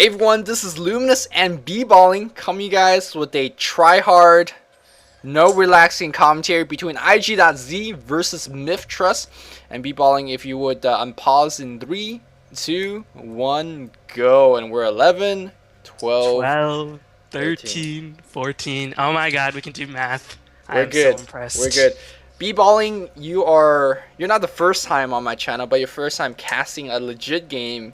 everyone, this is Luminous and B-Balling coming you guys with a try-hard, no relaxing commentary between iG.Z versus Myth Trust. And B-Balling, if you would unpause in 3, 2, 1, go. And we're 11, 12, 12, 13. 13, 14. Oh my god, we can do math. We're I'm good. so impressed. We're good. B-Balling, you're not the first time on my channel, but your first time casting a legit game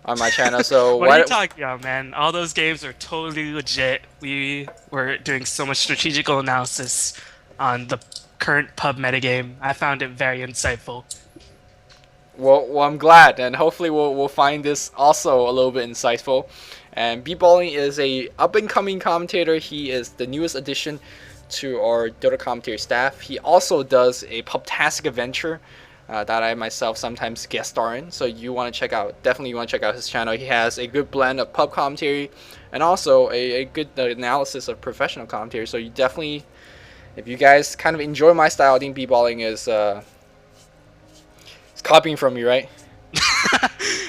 on my channel. So What are you talking about, man? All those games are totally legit. We were doing so much strategical analysis on the current pub metagame. I found it very insightful. Well, I'm glad, and hopefully we'll find this also a little bit insightful. And B-Balling is a up-and-coming commentator. He is the newest addition to our Dota commentary staff. He also does a Pubtastic adventure that I myself sometimes guest star in. So you want to check out, definitely you want to check out his channel. He has a good blend of pub commentary and also a good analysis of professional commentary. So you definitely, if you guys kind of enjoy my style, I think B-Balling is copying from me, right?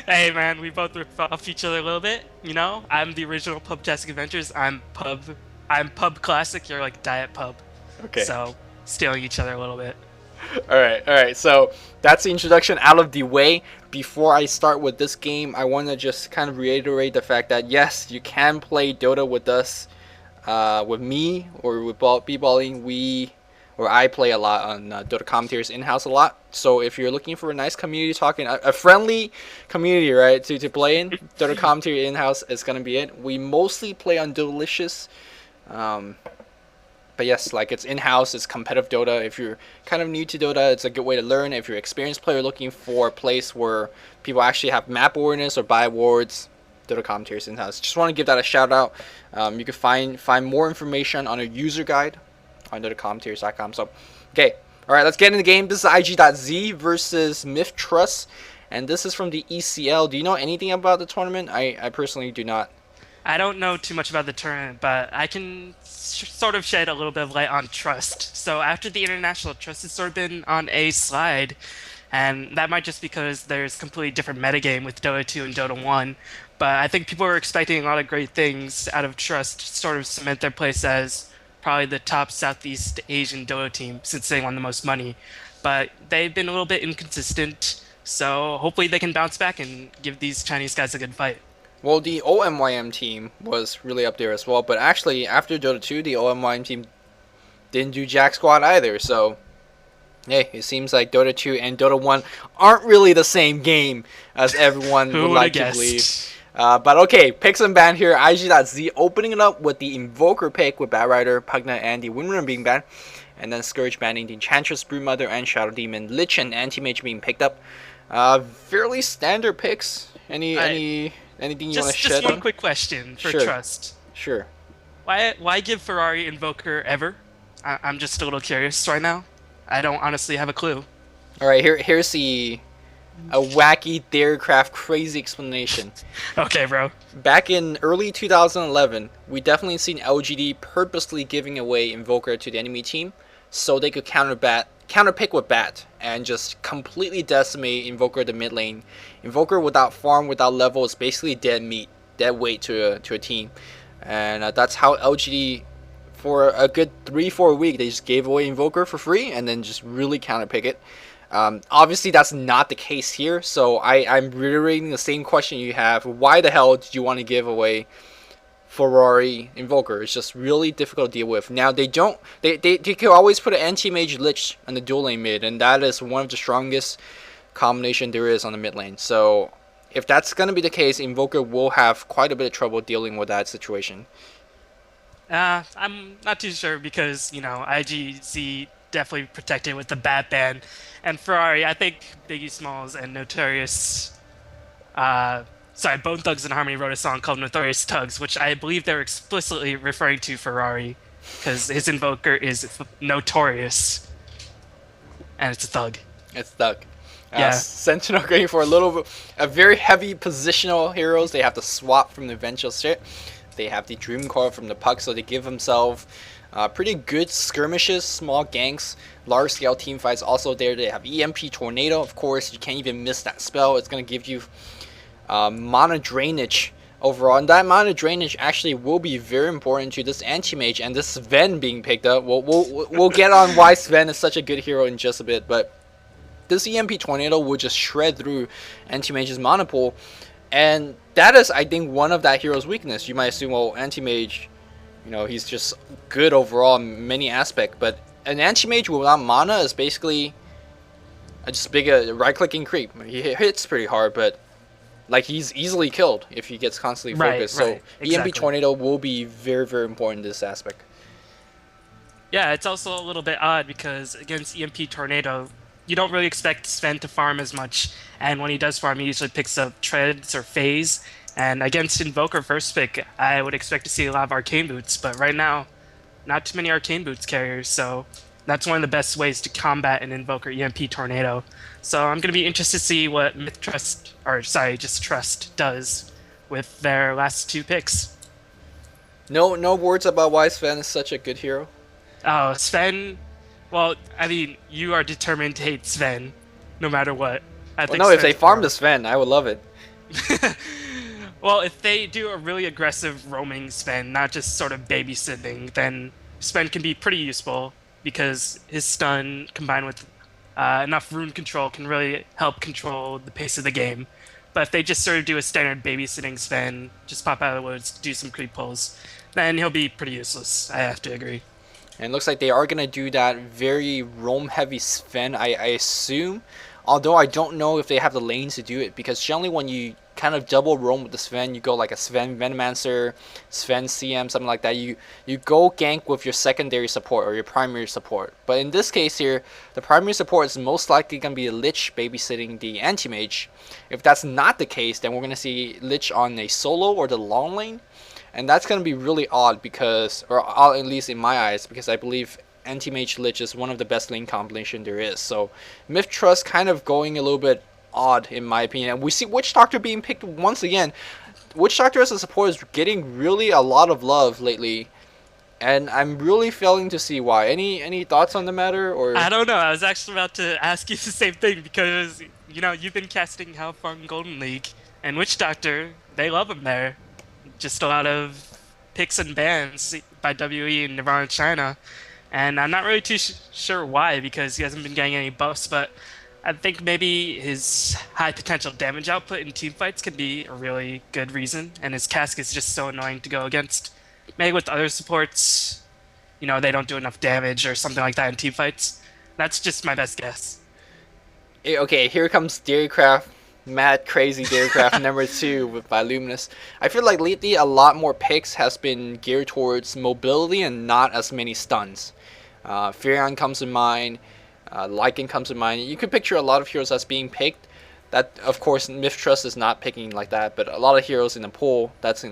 Hey man, we both rip off each other a little bit. You know, I'm the original Pubtastic Adventures. I'm Pub Classic. You're like Diet Pub. Okay. So stealing each other a little bit. All right. So that's the introduction out of the way. Before I start with this game, I want to just kind of reiterate the fact that yes, you can play Dota with us, with me or with B-Balling. I play a lot on Dota commentators in-house a lot. So if you're looking for a nice community talking, a friendly community, right, to play in, Dota commentary in-house is gonna be it. We mostly play on Delicious. But yes, like it's in-house, it's competitive Dota. If you're kind of new to Dota, it's a good way to learn. If you're an experienced player looking for a place where people actually have map awareness or buy awards, Dota commentators in-house. Just want to give that a shout out. You can find more information on a user guide on DotaCommentators.com. So, okay, all right, let's get in the game. This is iG.Z versus Myth Trust, and this is from the ECL. Do you know anything about the tournament? I personally do not. I don't know too much about the tournament, but I can sort of shed a little bit of light on Trust. So after the international, Trust has sort of been on a slide, and that might just because there's completely different metagame with Dota 2 and Dota 1. But I think people are expecting a lot of great things out of Trust to sort of cement their place as probably the top Southeast Asian Dota team since they won the most money. But they've been a little bit inconsistent, so hopefully they can bounce back and give these Chinese guys a good fight. Well, the OMYM team was really up there as well, but actually after Dota 2, the OMYM team didn't do jack squat either, so hey, it seems like Dota 2 and Dota 1 aren't really the same game as everyone would like to believe. But okay, picks and ban here. iG.Z opening it up with the Invoker pick with Bat Rider, Pugna, and the Windrunner being banned. And then Scourge banning the Enchantress, Broodmother, and Shadow Demon, Lich, and Anti-Mage being picked up. Fairly standard picks. Anything you want to shed on? Just one quick question for Trust. Sure. Why give Ferrari Invoker ever? I'm just a little curious right now. I don't honestly have a clue. Alright, here's a wacky Theorycraft crazy explanation. Okay, bro. Back in early 2011, we definitely seen LGD purposely giving away Invoker to the enemy team so they could counterpick with Bat and just completely decimate Invoker the mid lane. Invoker without farm, without level is basically dead meat, dead weight to a team. And that's how LGD, for a good 3-4 weeks, they just gave away Invoker for free and then just really counterpick it. Obviously, that's not the case here, so I'm reiterating the same question you have. Why the hell did you want to give away Ferrari Invoker? It's just really difficult to deal with. Now, they can always put an Anti-Mage Lich on the dual lane mid, and that is one of the strongest combination there is on the mid lane. So, if that's going to be the case, Invoker will have quite a bit of trouble dealing with that situation. I'm not too sure because, you know, iG.Z definitely protected with the Bat ban. And Ferrari, I think Biggie Smalls and Notorious, Bone Thugs and Harmony wrote a song called Notorious Tugs, which I believe they're explicitly referring to Ferrari, because his Invoker is notorious, and it's a thug. It's thug. Yeah. Sentinel going for a very heavy positional heroes. They have to swap from the eventual shit. They have the Dream Core from the Puck, so they give themselves pretty good skirmishes, small ganks, large scale team fights also there. They have EMP Tornado, of course. You can't even miss that spell. It's going to give you mana drainage overall. And that amount of drainage actually will be very important to this anti-mage and this Sven being picked up. We'll get on why Sven is such a good hero in just a bit, but this EMP Tornado will just shred through anti-mage's mana pool, and that is, I think, one of that hero's weakness. You might assume, well, anti-mage, you know, he's just good overall in many aspects, but an anti-mage without mana is basically just big right-clicking creep. He hits pretty hard, but like he's easily killed if he gets constantly focused. Right, So exactly. EMP Tornado will be very, very important in this aspect. Yeah, it's also a little bit odd because against EMP Tornado, you don't really expect Sven to farm as much, and when he does farm, he usually picks up Treads or Phase. And against Invoker first pick, I would expect to see a lot of Arcane Boots, but right now, not too many Arcane Boots carriers, so that's one of the best ways to combat an Invoker EMP Tornado. So I'm going to be interested to see what Myth Trust, or sorry, just Trust does with their last two picks. No words about why Sven is such a good hero. Oh, Sven. Well, I mean, you are determined to hate Sven, no matter what. I think No, if they Sven's farm the Sven, I would love it. Well, if they do a really aggressive roaming Sven, not just sort of babysitting, then Sven can be pretty useful because his stun combined with enough rune control can really help control the pace of the game. But if they just sort of do a standard babysitting Sven, just pop out of the woods, do some creep pulls, then he'll be pretty useless. I have to agree. And it looks like they are going to do that very roam-heavy Sven, I assume. Although I don't know if they have the lanes to do it, because generally when you kind of double roam with the Sven, you go like a Sven Venomancer, Sven CM, something like that. You go gank with your secondary support or your primary support. But in this case here, the primary support is most likely going to be Lich babysitting the anti-mage. If that's not the case, then we're going to see Lich on a solo or the long lane. And that's going to be really odd because, or odd at least in my eyes, because I believe Anti-Mage Lich is one of the best lane combination there is. So Myth Trust kind of going a little bit odd in my opinion. And we see Witch Doctor being picked once again. Witch Doctor as a support is getting really a lot of love lately. And I'm really failing to see why. Any thoughts on the matter? Or I don't know. I was actually about to ask you the same thing because, you know, you've been casting How Fun Golden League, and Witch Doctor, they love him there. Just a lot of picks and bans by WE and Nirvana China. And I'm not really too sure why, because he hasn't been getting any buffs, but I think maybe his high potential damage output in teamfights can be a really good reason, and his cask is just so annoying to go against. Maybe with other supports, you know, they don't do enough damage or something like that in teamfights. That's just my best guess. Okay, here comes Dairycraft. Mad Crazy Dairycraft number 2 by Luminous. I feel like lately a lot more picks has been geared towards mobility and not as many stuns. Furion comes to mind, Lycan comes to mind. You could picture a lot of heroes that's being picked. That, of course, Myth Trust is not picking like that, but a lot of heroes in the pool that's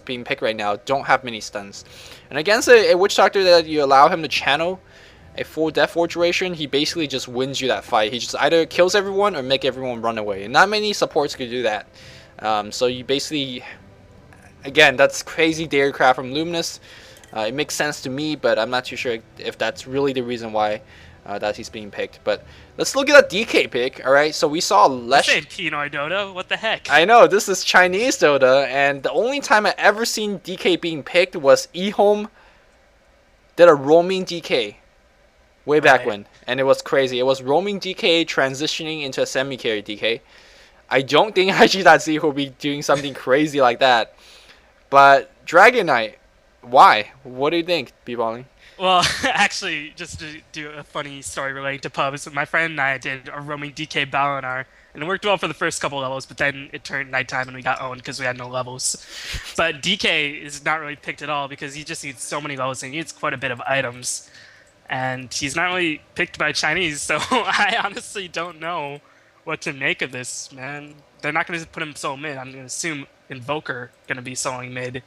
being picked right now don't have many stuns. And against a Witch Doctor that you allow him to channel a full death forge duration, he basically just wins you that fight. He just either kills everyone or make everyone run away, and not many supports could do that. So you basically, again, that's crazy Dairycraft from Luminous. It makes sense to me, but I'm not too sure if that's really the reason why that he's being picked. But let's look at a DK pick. All right, so we saw This ain't Pinoy Dota. What the heck? I know, this is Chinese Dota, and the only time I ever seen DK being picked was eHome did a roaming DK. Way back when, and it was crazy. It was roaming DK transitioning into a semi-carry DK. I don't think iG.Z will be doing something crazy like that. But Dragon Knight, why? What do you think, B-Balling? Well, actually, just to do a funny story relating to pubs, my friend and I did a roaming DK Balinar, and it worked well for the first couple levels, but then it turned nighttime and we got owned because we had no levels. But DK is not really picked at all because he just needs so many levels and he needs quite a bit of items. And he's not really picked by Chinese, so I honestly don't know what to make of this, man. They're not going to put him solo mid. I'm going to assume Invoker going to be soloing mid.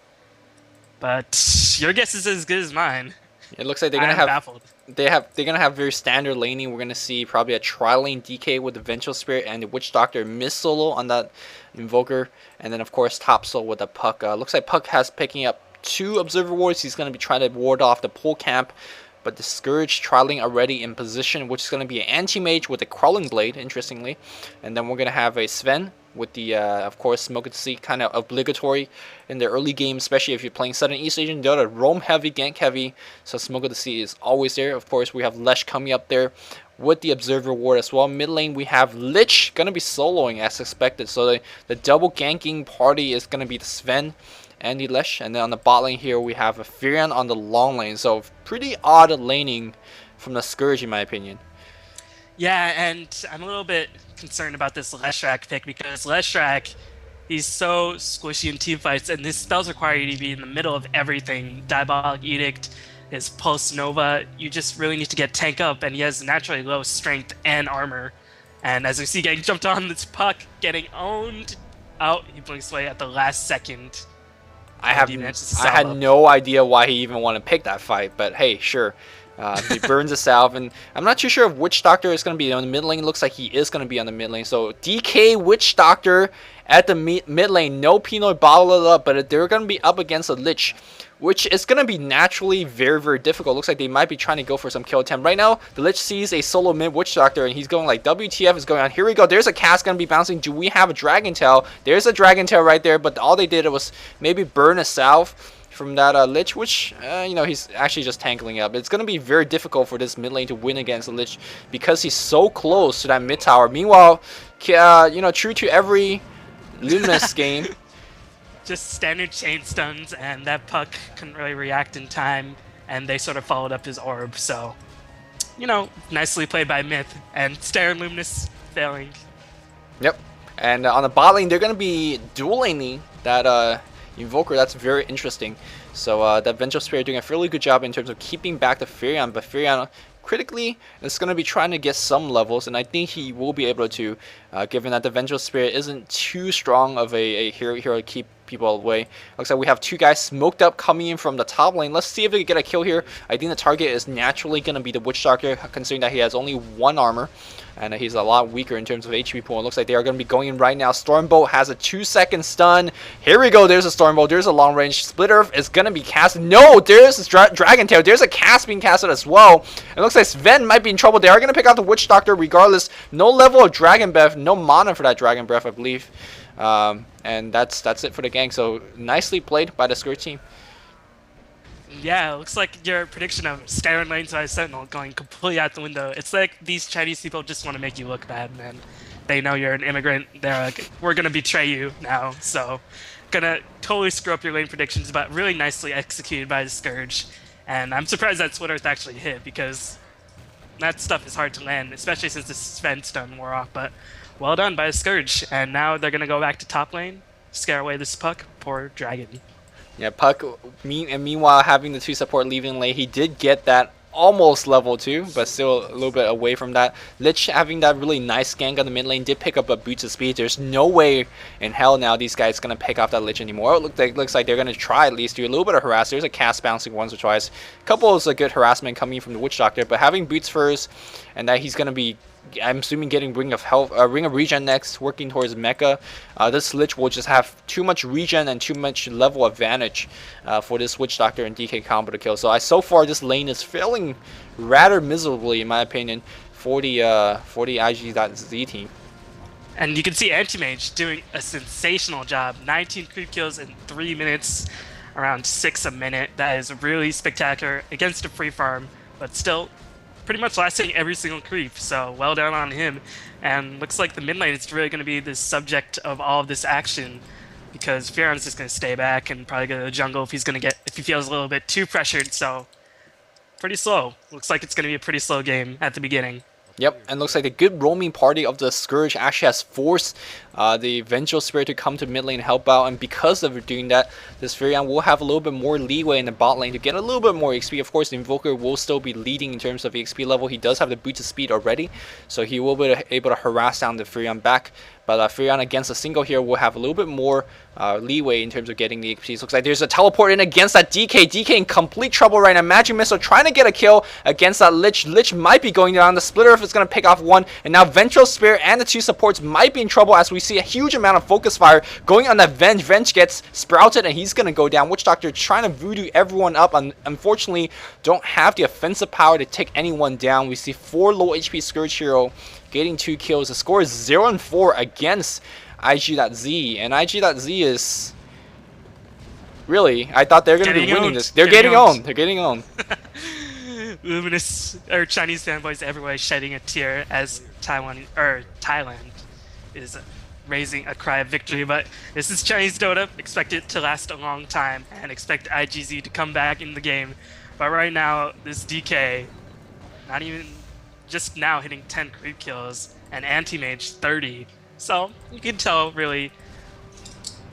But your guess is as good as mine. It looks like they're gonna have baffled. They're gonna have very standard laning. We're gonna see probably a tri-lane DK with the Vengeful Spirit and the Witch Doctor miss solo on that Invoker, and then of course top solo with the Puck. Looks like Puck has picking up 2 Observer Wards. He's gonna be trying to ward off the pole camp. But the Scourge trialing already in position, which is going to be an anti-mage with a Crawling Blade, interestingly. And then we're going to have a Sven with the, of course, Smoke to See kind of obligatory in the early game, especially if you're playing Southern East Asian. They're the roam heavy, gank heavy, so Smoke to See is always there. Of course, we have Lesh coming up there with the Observer Ward as well. Mid lane, we have Lich going to be soloing as expected, so the double ganking party is going to be the Sven and the Lesh. And then on the bot lane here, we have a Furion on the long lane, so pretty odd laning from the Scourge in my opinion. Yeah, and I'm a little bit concerned about this Leshrac pick because Leshrac, he's so squishy in team fights, and his spells require you to be in the middle of everything. Diabolic Edict, his Pulse Nova, you just really need to get tank up, and he has naturally low strength and armor. And as we see, getting jumped on this puck, getting owned. Oh, he blinks away at the last second. I had no idea why he even wanted to pick that fight, but hey, sure. He burns himself, and I'm not too sure if Witch Doctor is going to be on the mid lane. It looks like he is going to be on the mid lane. So DK Witch Doctor at the mid lane. No Pinot bottle it up, but they're going to be up against a Lich, which is going to be naturally very, very difficult. Looks like they might be trying to go for some kill attempt. Right now, the Lich sees a solo mid Witch Doctor, and he's going like, WTF is going on. Here we go. There's a cast going to be bouncing. Do we have a Dragon Tail? There's a Dragon Tail right there, but all they did was maybe burn a Salve from that Lich, which, you know, he's actually just tankling up. It's going to be very difficult for this mid lane to win against the Lich because he's so close to that mid tower. Meanwhile, you know, true to every Luminous game, just standard chain stuns, and that puck couldn't really react in time, and they sort of followed up his orb. So, you know, nicely played by Myth, and Stare and Luminous failing. Yep. And on the bot lane, they're going to be dual laning that Invoker. That's very interesting. So that Vengeful Spirit doing a fairly good job in terms of keeping back the Furion, but Furion critically is going to be trying to get some levels, and I think he will be able to, given that the Vengeful Spirit isn't too strong of a hero to keep people away. Looks like we have two guys smoked up coming in from the top lane. Let's see if they can get a kill here. I think the target is naturally going to be the Witch Doctor, considering that he has only 1 armor. And he's a lot weaker in terms of HP pool. It looks like they are going to be going in right now. Stormbolt has a 2-second stun. Here we go. There's a Stormbolt. There's a long range. Split Earth is going to be cast. No, there's this Dragon Tail. There's a cast being casted as well. It looks like Sven might be in trouble. They are going to pick out the Witch Doctor regardless. No level of Dragon Breath. No mana for that Dragon Breath, I believe. And that's it for the gang. So nicely played by the Scourge team. Yeah, it looks like your prediction of Stare lanes by Sentinel going completely out the window. It's like these Chinese people just want to make you look bad, man. They know you're an immigrant. They're like, we're going to betray you now. So, gonna totally screw up your lane predictions, but really nicely executed by the Scourge. And I'm surprised that Split Earth actually hit, because that stuff is hard to land, especially since the Sven stun wore off. But well done by the Scourge. And now they're going to go back to top lane, scare away this puck. Poor Dragon. Yeah, Puck, meanwhile having the 2 support leaving lane, he did get that almost level 2, but still a little bit away from that. Lich having that really nice gank on the mid lane did pick up a boots of speed. There's no way in hell now these guys going to pick off that Lich anymore. It looks like they're going to try at least do a little bit of harass. There's a cast bouncing once or twice. A couple is a good harassment coming from the Witch Doctor, but having boots first, and that he's going to be, I'm assuming, getting Ring of Health, Ring of Regen next, working towards Mecha. This Lich will just have too much regen and too much level advantage for this Witch Doctor and DK combo to kill. So so far this lane is failing rather miserably, in my opinion, for the iG.Z team. And you can see Anti-Mage doing a sensational job. 19 creep kills in 3 minutes, around 6 a minute. That is really spectacular against a free farm, but still pretty much lasting every single creep, so well done on him. And looks like the mid lane is really going to be the subject of all of this action, because Furion's just going to stay back and probably go to the jungle if he feels a little bit too pressured. So pretty slow. Looks like it's going to be a pretty slow game at the beginning. Yep, and looks like the good roaming party of the Scourge actually has forced the Vengeful Spirit to come to mid lane and help out, and because of doing that, this Furion will have a little bit more leeway in the bot lane to get a little bit more XP. Of course, the Invoker will still be leading in terms of the XP level. He does have the boots of speed already, so he will be able to harass down the Furion back. But Furion against a single here will have a little bit more leeway in terms of getting the XP. Looks like there's a teleport in against that DK. DK in complete trouble right now. Magic Missile trying to get a kill against that Lich. Lich might be going down. The Split Earth is going to pick off one. And now Vengeful Spirit and the 2 supports might be in trouble as we see a huge amount of focus fire going on that Venge. Venge gets sprouted and he's going to go down. Witch Doctor trying to voodoo everyone up. And unfortunately, don't have the offensive power to take anyone down. We see 4 low HP Scourge hero getting 2 kills. The score is 0-4 against iG.Z, and iG.Z is really, I thought they're going to be winning owned. this. They're getting owned. They're getting owned. Luminous or Chinese fanboys everywhere shedding a tear as Thailand is raising a cry of victory. But this is Chinese Dota. Expect it to last a long time and expect iG.Z to come back in the game. But right now, this DK, not even just now hitting 10 creep kills and anti-mage 30. So you can tell really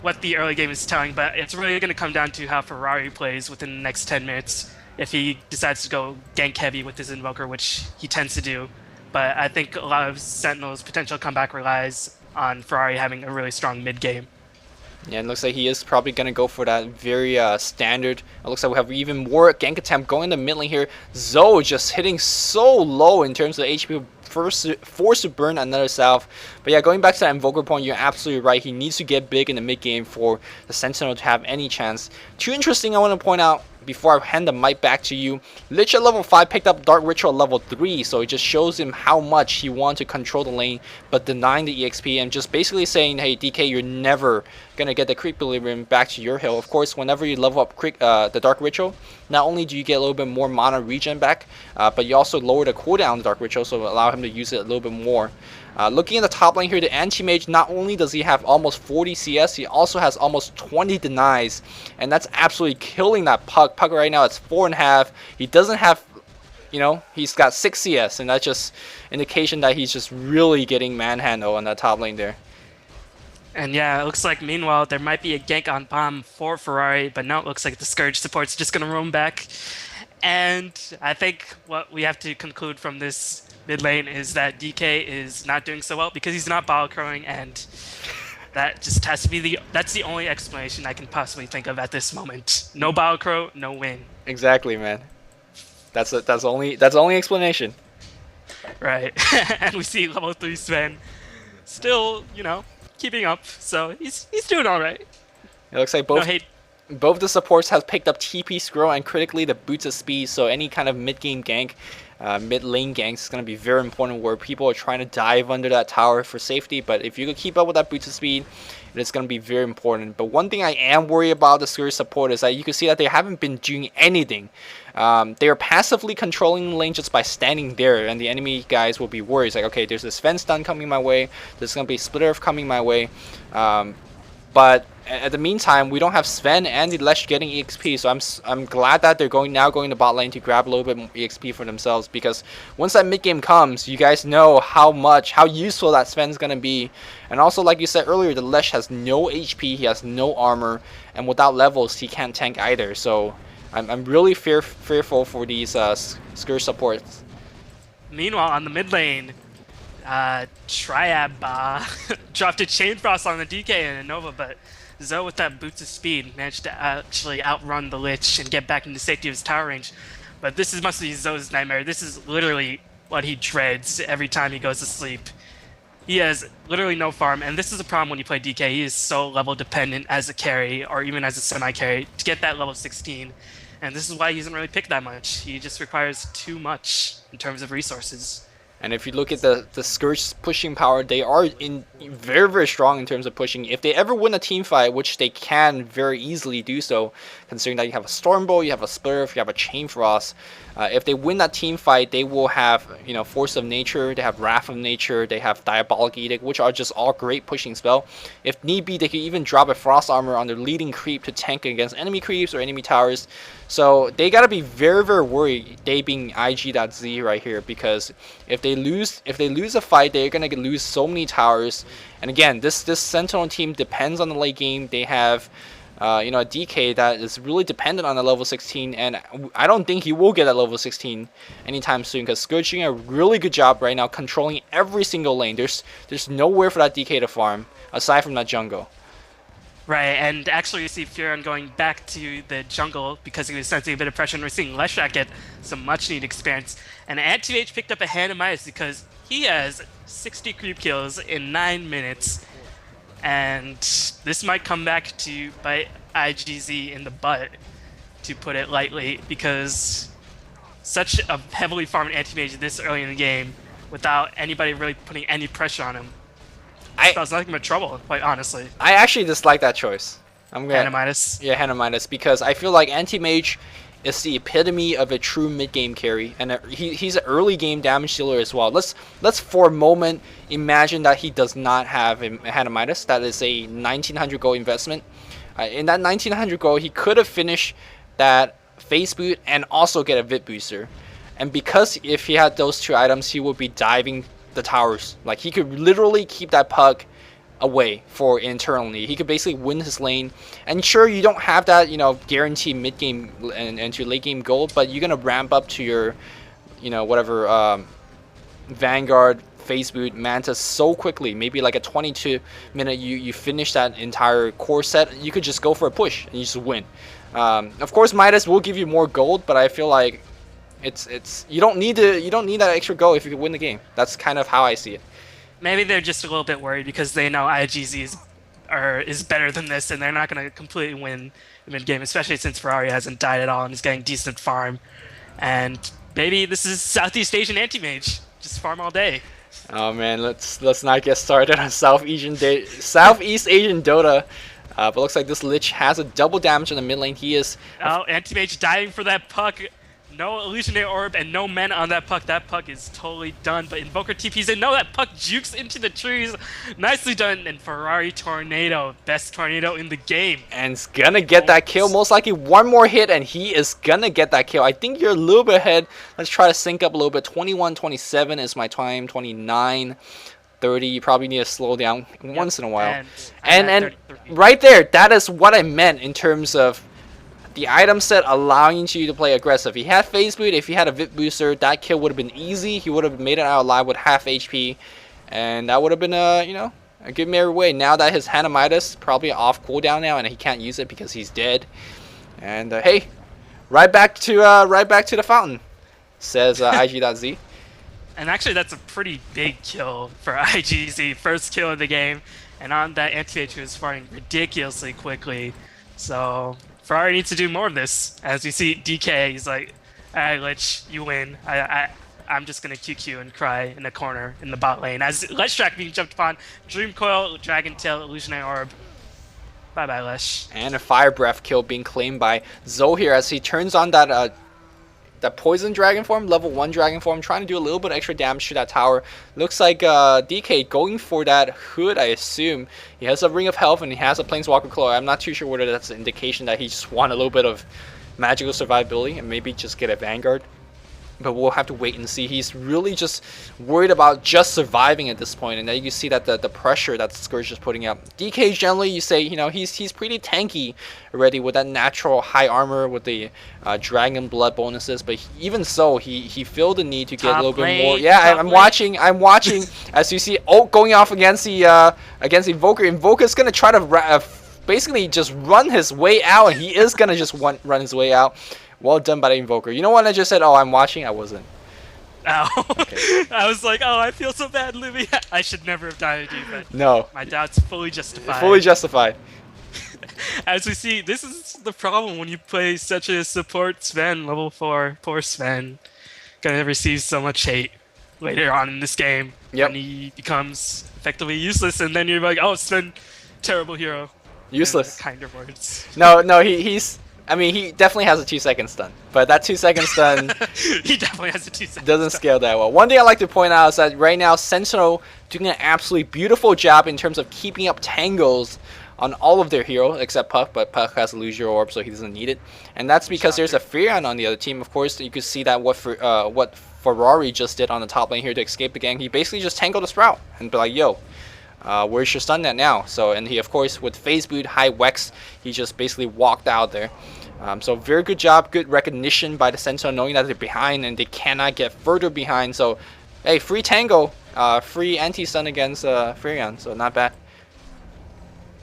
what the early game is telling, but it's really going to come down to how Ferrari plays within the next 10 minutes. If he decides to go gank heavy with his Invoker, which he tends to do. But I think a lot of Sentinel's potential comeback relies on Ferrari having a really strong mid game. Yeah, it looks like he is probably going to go for that very standard. It looks like we have even more gank attempt going in the mid lane here. Zoe just hitting so low in terms of HP, forced to burn another Salve. But yeah, going back to that Invoker point, you're absolutely right. He needs to get big in the mid game for the Sentinel to have any chance. Too interesting, I want to point out, before I hand the mic back to you, Lich at level 5 picked up Dark Ritual at level 3, so it just shows him how much he wants to control the lane, but denying the EXP and just basically saying, hey DK, you're never gonna get the creep equilibrium back to your hill. Of course, whenever you level up the Dark Ritual, not only do you get a little bit more mana regen back, but you also lower the cooldown of the Dark Ritual, so allow him to use it a little bit more. Looking at the top lane here, the anti-mage, not only does he have almost 40 CS, he also has almost 20 denies, and that's absolutely killing that Puck. Puck right now, it's 4.5. He doesn't have, you know, he's got 6 CS, and that's just indication that he's just really getting manhandled on that top lane there. And yeah, it looks like meanwhile there might be a gank on bomb for Ferrari, but now it looks like the Scourge support's just going to roam back. And I think what we have to conclude from this mid lane is that DK is not doing so well because he's not bottle crowing, and that just has to be that's the only explanation I can possibly think of at this moment. No bottle crow, no win. Exactly, man. That's the only explanation. Right. And we see level 3 Sven still, you know, keeping up, so he's doing all right. It looks like both the supports have picked up TP Scroll and critically the Boots of Speed, so any kind of mid-game gank, mid-lane ganks is going to be very important where people are trying to dive under that tower for safety, but if you could keep up with that Boots of Speed, it's going to be very important. But one thing I am worried about the Scourge support is that you can see that they haven't been doing anything. They are passively controlling the lane just by standing there, and the enemy guys will be worried. It's like, okay, there's this Sven stun coming my way, there's going to be Split Earth coming my way, but at the meantime, we don't have Sven and the Lesh getting EXP, so I'm glad that they're now going to bot lane to grab a little bit more EXP for themselves, because once that mid game comes, you guys know how useful that Sven's gonna be. And also, like you said earlier, the Lesh has no HP, he has no armor, and without levels, he can't tank either. So I'm really fearful for these Scourge supports. Meanwhile, on the mid lane, Triad dropped a Chain Frost on the DK and a Nova, but Zoe with that Boots of Speed managed to actually outrun the Lich and get back into safety of his tower range. But this must be Zoe's nightmare. This is literally what he dreads every time he goes to sleep. He has literally no farm, and this is a problem when you play DK. He is so level dependent as a carry, or even as a semi-carry, to get that level 16. And this is why he doesn't really pick that much. He just requires too much in terms of resources. And if you look at the Scourge pushing power, they are very, very strong in terms of pushing. If they ever win a team fight, which they can very easily do so, considering that you have a Stormbolt, you have a Splitter, you have a Chain Frost, if they win that team fight, they will have, you know, Force of Nature, they have Wrath of Nature, they have Diabolic Edict, which are just all great pushing spell. If need be, they can even drop a Frost Armor on their leading creep to tank against enemy creeps or enemy towers. So they gotta be very, very worried, they being iG.Z right here, because if they lose a fight, they're gonna lose so many towers. And again, this Sentinel team depends on the late game. They have you know, a DK that is really dependent on the level 16, and I don't think he will get at level 16 anytime soon, because Scourge doing a really good job right now controlling every single lane. There's nowhere for that DK to farm aside from that jungle. Right, and actually you see Furon going back to the jungle because he was sensing a bit of pressure, and we're seeing Leshrac get some much-needed experience. And Anti-Mage picked up a hand of Midas because he has 60 creep kills in 9 minutes. And this might come back to bite iG.Z in the butt, to put it lightly, because such a heavily farmed Anti-Mage this early in the game, without anybody really putting any pressure on him, I spells nothing but trouble, quite honestly. I actually dislike that choice. I'm gonna Animitis. Yeah, Hanamitis, because I feel like Anti-Mage is the epitome of a true mid-game carry, and he's an early game damage dealer as well. Let's for a moment imagine that he does not have a Hanamitis. That is a 1900 gold investment. In that 1900 gold, he could have finished that face boot and also get a Vit booster. And because if he had those two items, he would be diving the towers. Like, he could literally keep that puck away for internally. He could basically win his lane. And sure, you don't have that, guaranteed mid game and to late game gold, but you're gonna ramp up to your, whatever Vanguard, Face Boot, Manta so quickly. Maybe like a 22-minute, you finish that entire core set. You could just go for a push and you just win. Of course, Midas will give you more gold, but I feel like it's you don't need that extra gold if you can win the game. That's kind of how I see it. Maybe they're just a little bit worried because they know iG.Z is better than this, and they're not going to completely win the mid game, especially since Ferrari hasn't died at all and is getting decent farm. And maybe this is Southeast Asian anti-mage, just farm all day. Oh man, let's not get started on Southeast Asian Dota. But looks like this Lich has a double damage in the mid lane. He is. Oh, anti-mage diving for that puck. No Illusionary Orb and no mana on that puck. That puck is totally done. But Invoker TPs in. No, that puck jukes into the trees. Nicely done. And Ferrari Tornado. Best Tornado in the game. And it's gonna get that kill. Most likely one more hit and he is gonna get that kill. I think you're a little bit ahead. Let's try to sync up a little bit. 21-27 is my time. 29-30. You probably need to slow down once in a while. And right there, that is what I meant in terms of the item set allowing you to play aggressive. He had Phase Boot. If he had a Vit Booster, that kill would have been easy. He would have made it out alive with half HP. And that would have been a good merry way. Now that his Hanamitis probably off cooldown now and he can't use it because he's dead. And hey, right back to the fountain, says iG.Z. And actually that's a pretty big kill for iG.Z. First kill of the game. And on that anti-mage who is farming ridiculously quickly. So Ferrari needs to do more of this. As we see DK, he's like, alright, Lich, you win. I'm just going to QQ and cry in the corner in the bot lane. As Lich Track being jumped upon, Dream Coil, Dragon Tail, Illusionary Orb. Bye-bye, Lich. And a Fire Breath kill being claimed by Zoe here as he turns on that Poison Dragon form, level 1 Dragon form, trying to do a little bit extra damage to that tower. Looks like DK going for that hood, I assume. He has a Ring of Health and he has a Planeswalker Claw. I'm not too sure whether that's an indication that he just wants a little bit of magical survivability and maybe just get a Vanguard. But we'll have to wait and see. He's really just worried about just surviving at this point, and then you can see that the pressure that Scourge is putting up. DK generally, you say, he's pretty tanky already with that natural high armor with the Dragon Blood bonuses. But even so, he felt the need to get a little bit more. Yeah, I'm watching as you see going off against the Invoker. Invoker's gonna try to basically just run his way out, and he is gonna just run his way out. Well done by the Invoker. You know what I just said? Oh, I'm watching? I wasn't. Ow. Okay. I was like, oh, I feel so bad, Libby. I should never have died you, but no. My doubt's fully justified. Fully justified. As we see, this is the problem when you play such a support Sven, level 4. Poor Sven. Gonna receive so much hate later on in this game. Yep. When he becomes effectively useless, and then you're like, oh, Sven, terrible hero. Useless. Kinder words. No, he definitely has a 2-second stun, but that 2-second stun he definitely has a 2-second doesn't stun. scale that well. One thing I like to point out is that right now Sentinel doing an absolutely beautiful job in terms of keeping up tangles on all of their heroes except Puck, but Puck has Illusionary Orb, so he doesn't need it. And that's because there's a Furion on the other team. Of course, you could see that what Ferrari just did on the top lane here to escape the gang. He basically just tangled a Sprout and be like, yo, where's your stun net now? So, and he, of course, with Phase Boot, High Wex, he just basically walked out there. So very good job, good recognition by the Sentinel, knowing that they're behind and they cannot get further behind. So, hey, free tango, free anti-stun against Furion, so not bad.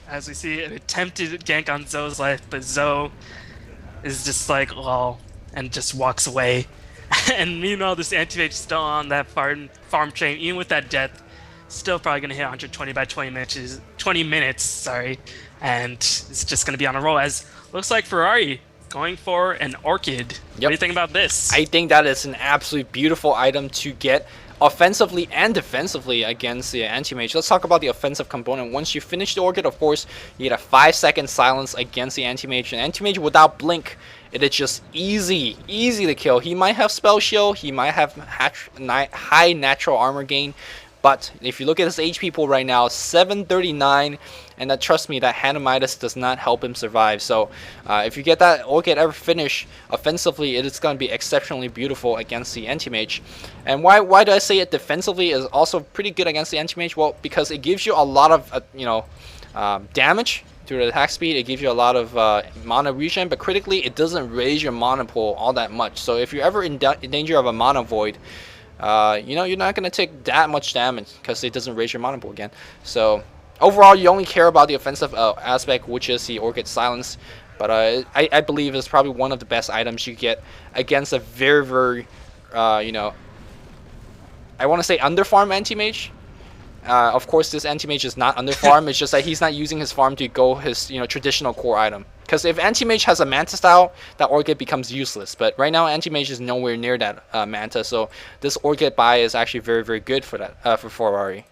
As we see an attempted gank on Zoe's life, but Zoe is just like, lol, and just walks away. And meanwhile, this anti-mage is still on that farm train, even with that death. Still probably going to hit 120 by 20 minutes, sorry. And it's just going to be on a roll, as looks like Ferrari going for an Orchid. What do you think about this? I think that is an absolutely beautiful item to get offensively and defensively against the anti-mage. Let's talk about the offensive component. Once you finish the Orchid, of course, you get a 5-second silence against the anti-mage. And anti-mage without blink, it is just easy to kill. He might have spell shield, he might have high natural armor gain, but if you look at his HP pool right now, 739, and that, trust me, that Hand of Midas does not help him survive. So if you get that Orchid ever finish offensively, it is going to be exceptionally beautiful against the anti-mage. And why do I say it defensively is also pretty good against the anti-mage? Well, because it gives you a lot of damage through the attack speed. It gives you a lot of mana regen, but critically, it doesn't raise your mana pool all that much. So if you're ever in danger of a mana void, you're not going to take that much damage because it doesn't raise your mana pool again. So overall, you only care about the offensive aspect, which is the Orchid Silence. But I believe it's probably one of the best items you get against a very, I want to say underfarm anti-mage. Of course, this anti-mage is not underfarm. It's just that he's not using his farm to go his traditional core item. Because if anti-mage has a Manta style, that Orchid becomes useless. But right now, anti-mage is nowhere near that Manta, so this Orchid buy is actually very good for that for Ferrari.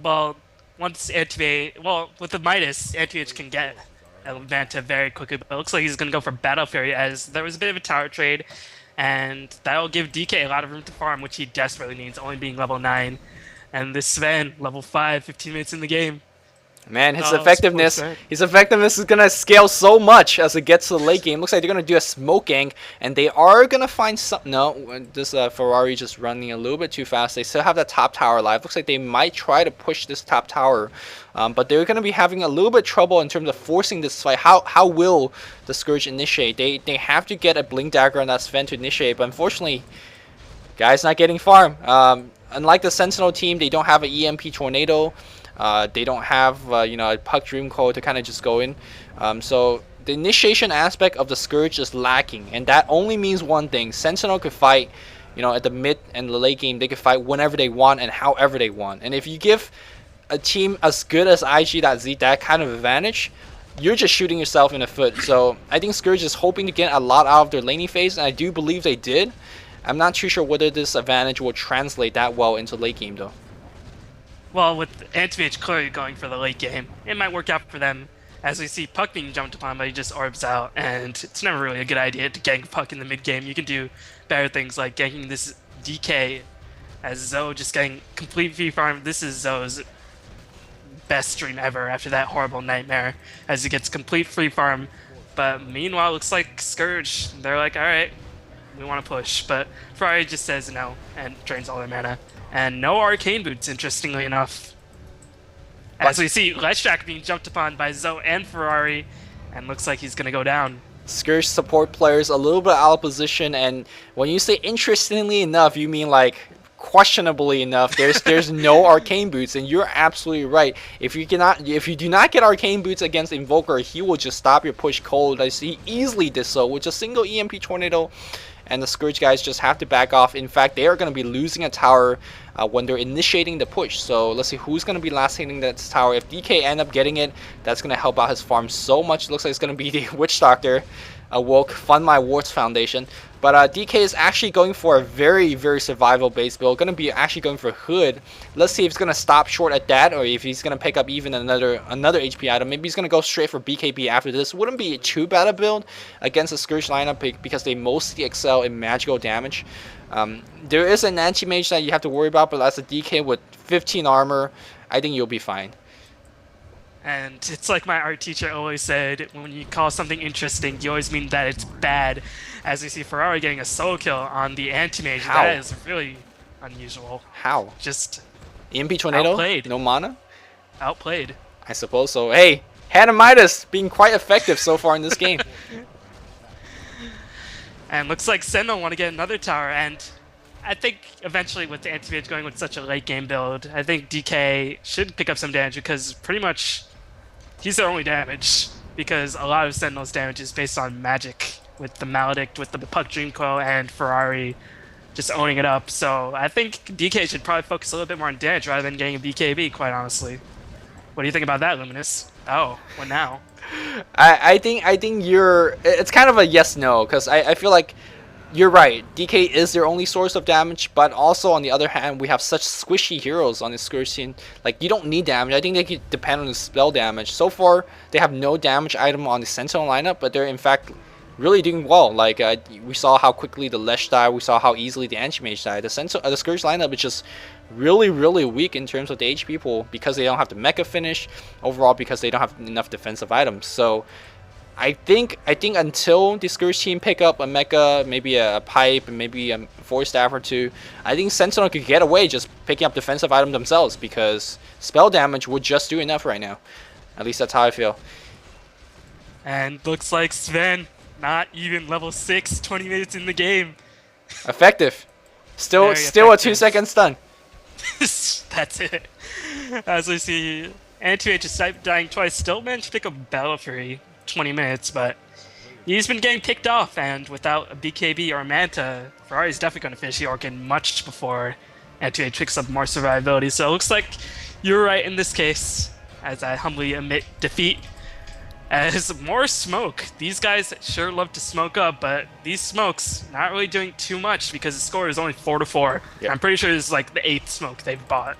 Well, once with the Midas, anti-mage can get a Manta very quickly. But it looks like he's gonna go for Battle Fury, as there was a bit of a tower trade, and that will give DK a lot of room to farm, which he desperately needs, only being level 9. And this Sven, level 5, 15 minutes in the game. Man, his effectiveness is gonna scale so much as it gets to the late game. Looks like they're gonna do a smoke gang, and they are gonna find some. No, this Ferrari just running a little bit too fast. They still have that top tower alive. Looks like they might try to push this top tower, but they're gonna be having a little bit of trouble in terms of forcing this fight. How will the Scourge initiate? They have to get a blink dagger on that Sven to initiate, but unfortunately, guy's not getting farm. Unlike the Sentinel team, they don't have an EMP Tornado. They don't have a Puck Dream Coil to kind of just go in. So the initiation aspect of the Scourge is lacking, and that only means one thing: Sentinel could fight, at the mid and the late game. They could fight whenever they want and however they want. And if you give a team as good as iG.Z that kind of advantage, you're just shooting yourself in the foot. So I think Scourge is hoping to get a lot out of their laning phase, and I do believe they did. I'm not too sure whether this advantage will translate that well into late game though. Well, with anti-mage clearly going for the late game, it might work out for them. As we see Puck being jumped upon, but he just orbs out, and it's never really a good idea to gank Puck in the mid game. You can do better things like ganking this DK, as Zoe just getting complete V farm. This is Zoe's best stream ever after that horrible nightmare, as he gets complete free farm. But meanwhile, it looks like Scourge, they're like, alright, we want to push, but Ferrari just says no and drains all their mana. And no Arcane Boots, interestingly enough. As we see Leshak being jumped upon by Zoe and Ferrari, and looks like he's going to go down. Scourge support players a little bit out of position, and when you say interestingly enough, you mean like questionably enough. There's no Arcane Boots, and you're absolutely right. If you do not get Arcane Boots against Invoker, he will just stop your push cold, as he easily did so with a single EMP Tornado. And the Scourge guys just have to back off. In fact, they are going to be losing a tower when they're initiating the push. So let's see who's going to be last hitting that tower. If DK end up getting it, that's going to help out his farm so much. It looks like it's going to be the Witch Doctor. Woke Fund My Wards Foundation. But DK is actually going for a very survival based build. Going to be actually going for Hood. Let's see if he's going to stop short at that, or if he's going to pick up even another HP item. Maybe he's going to go straight for BKB after this. Wouldn't be too bad a build against the Scourge lineup because they mostly excel in magical damage. There is an anti-mage that you have to worry about, but that's a DK with 15 armor. I think you'll be fine. And it's like my art teacher always said, when you call something interesting, you always mean that it's bad. As we see Ferrari getting a solo kill on the anti-mage, that is really unusual. How? Just EMP Tornado? Outplayed. No mana? Outplayed. I suppose so. Hey, Hand of Midas being quite effective so far in this game. And looks like Sentinel want to get another tower, and I think eventually with the anti-mage going with such a late game build, I think DK should pick up some damage, because pretty much he's their only damage, because a lot of Sentinel's damage is based on magic, with the Maledict, with the Puck Dream Coil, and Ferrari just owning it up. So I think DK should probably focus a little bit more on damage rather than getting a BKB, quite honestly. What do you think about that, Luminous? Oh, what now? I think it's kind of a yes no, because I feel like You're right. DK is their only source of damage, but also on the other hand, we have such squishy heroes on the Scourge team. Like, you don't need damage. I think they could depend on the spell damage. So far, they have no damage item on the Sentinel lineup, but they're in fact really doing well. Like, we saw how quickly the Lesh died. We saw how easily the Anti-Mage died. The Scourge lineup is just really, really weak in terms of the HP pool because they don't have the Mecha finish. Overall, because they don't have enough defensive items. So I think until the Scourge team pick up a mecha, maybe a pipe, and maybe a force staff or two, I think Sentinel could get away just picking up defensive items themselves because spell damage would just do enough right now. At least that's how I feel. And looks like Sven, not even level 6, 20 minutes in the game. Effective. Still Very a 2-second stun. That's it. As we see, Anti-Mage is dying twice, still managed to pick up Belfry. 20 minutes, but he's been getting picked off, and without a BKB or a Manta, Ferrari's definitely going to finish the Orchid much before Anti-Mage picks up more survivability. So it looks like you're right in this case, as I humbly admit defeat. As more smoke, these guys sure love to smoke up, but these smokes not really doing too much because the score is only 4-4. Yep. I'm pretty sure this is like the 8th smoke they've bought.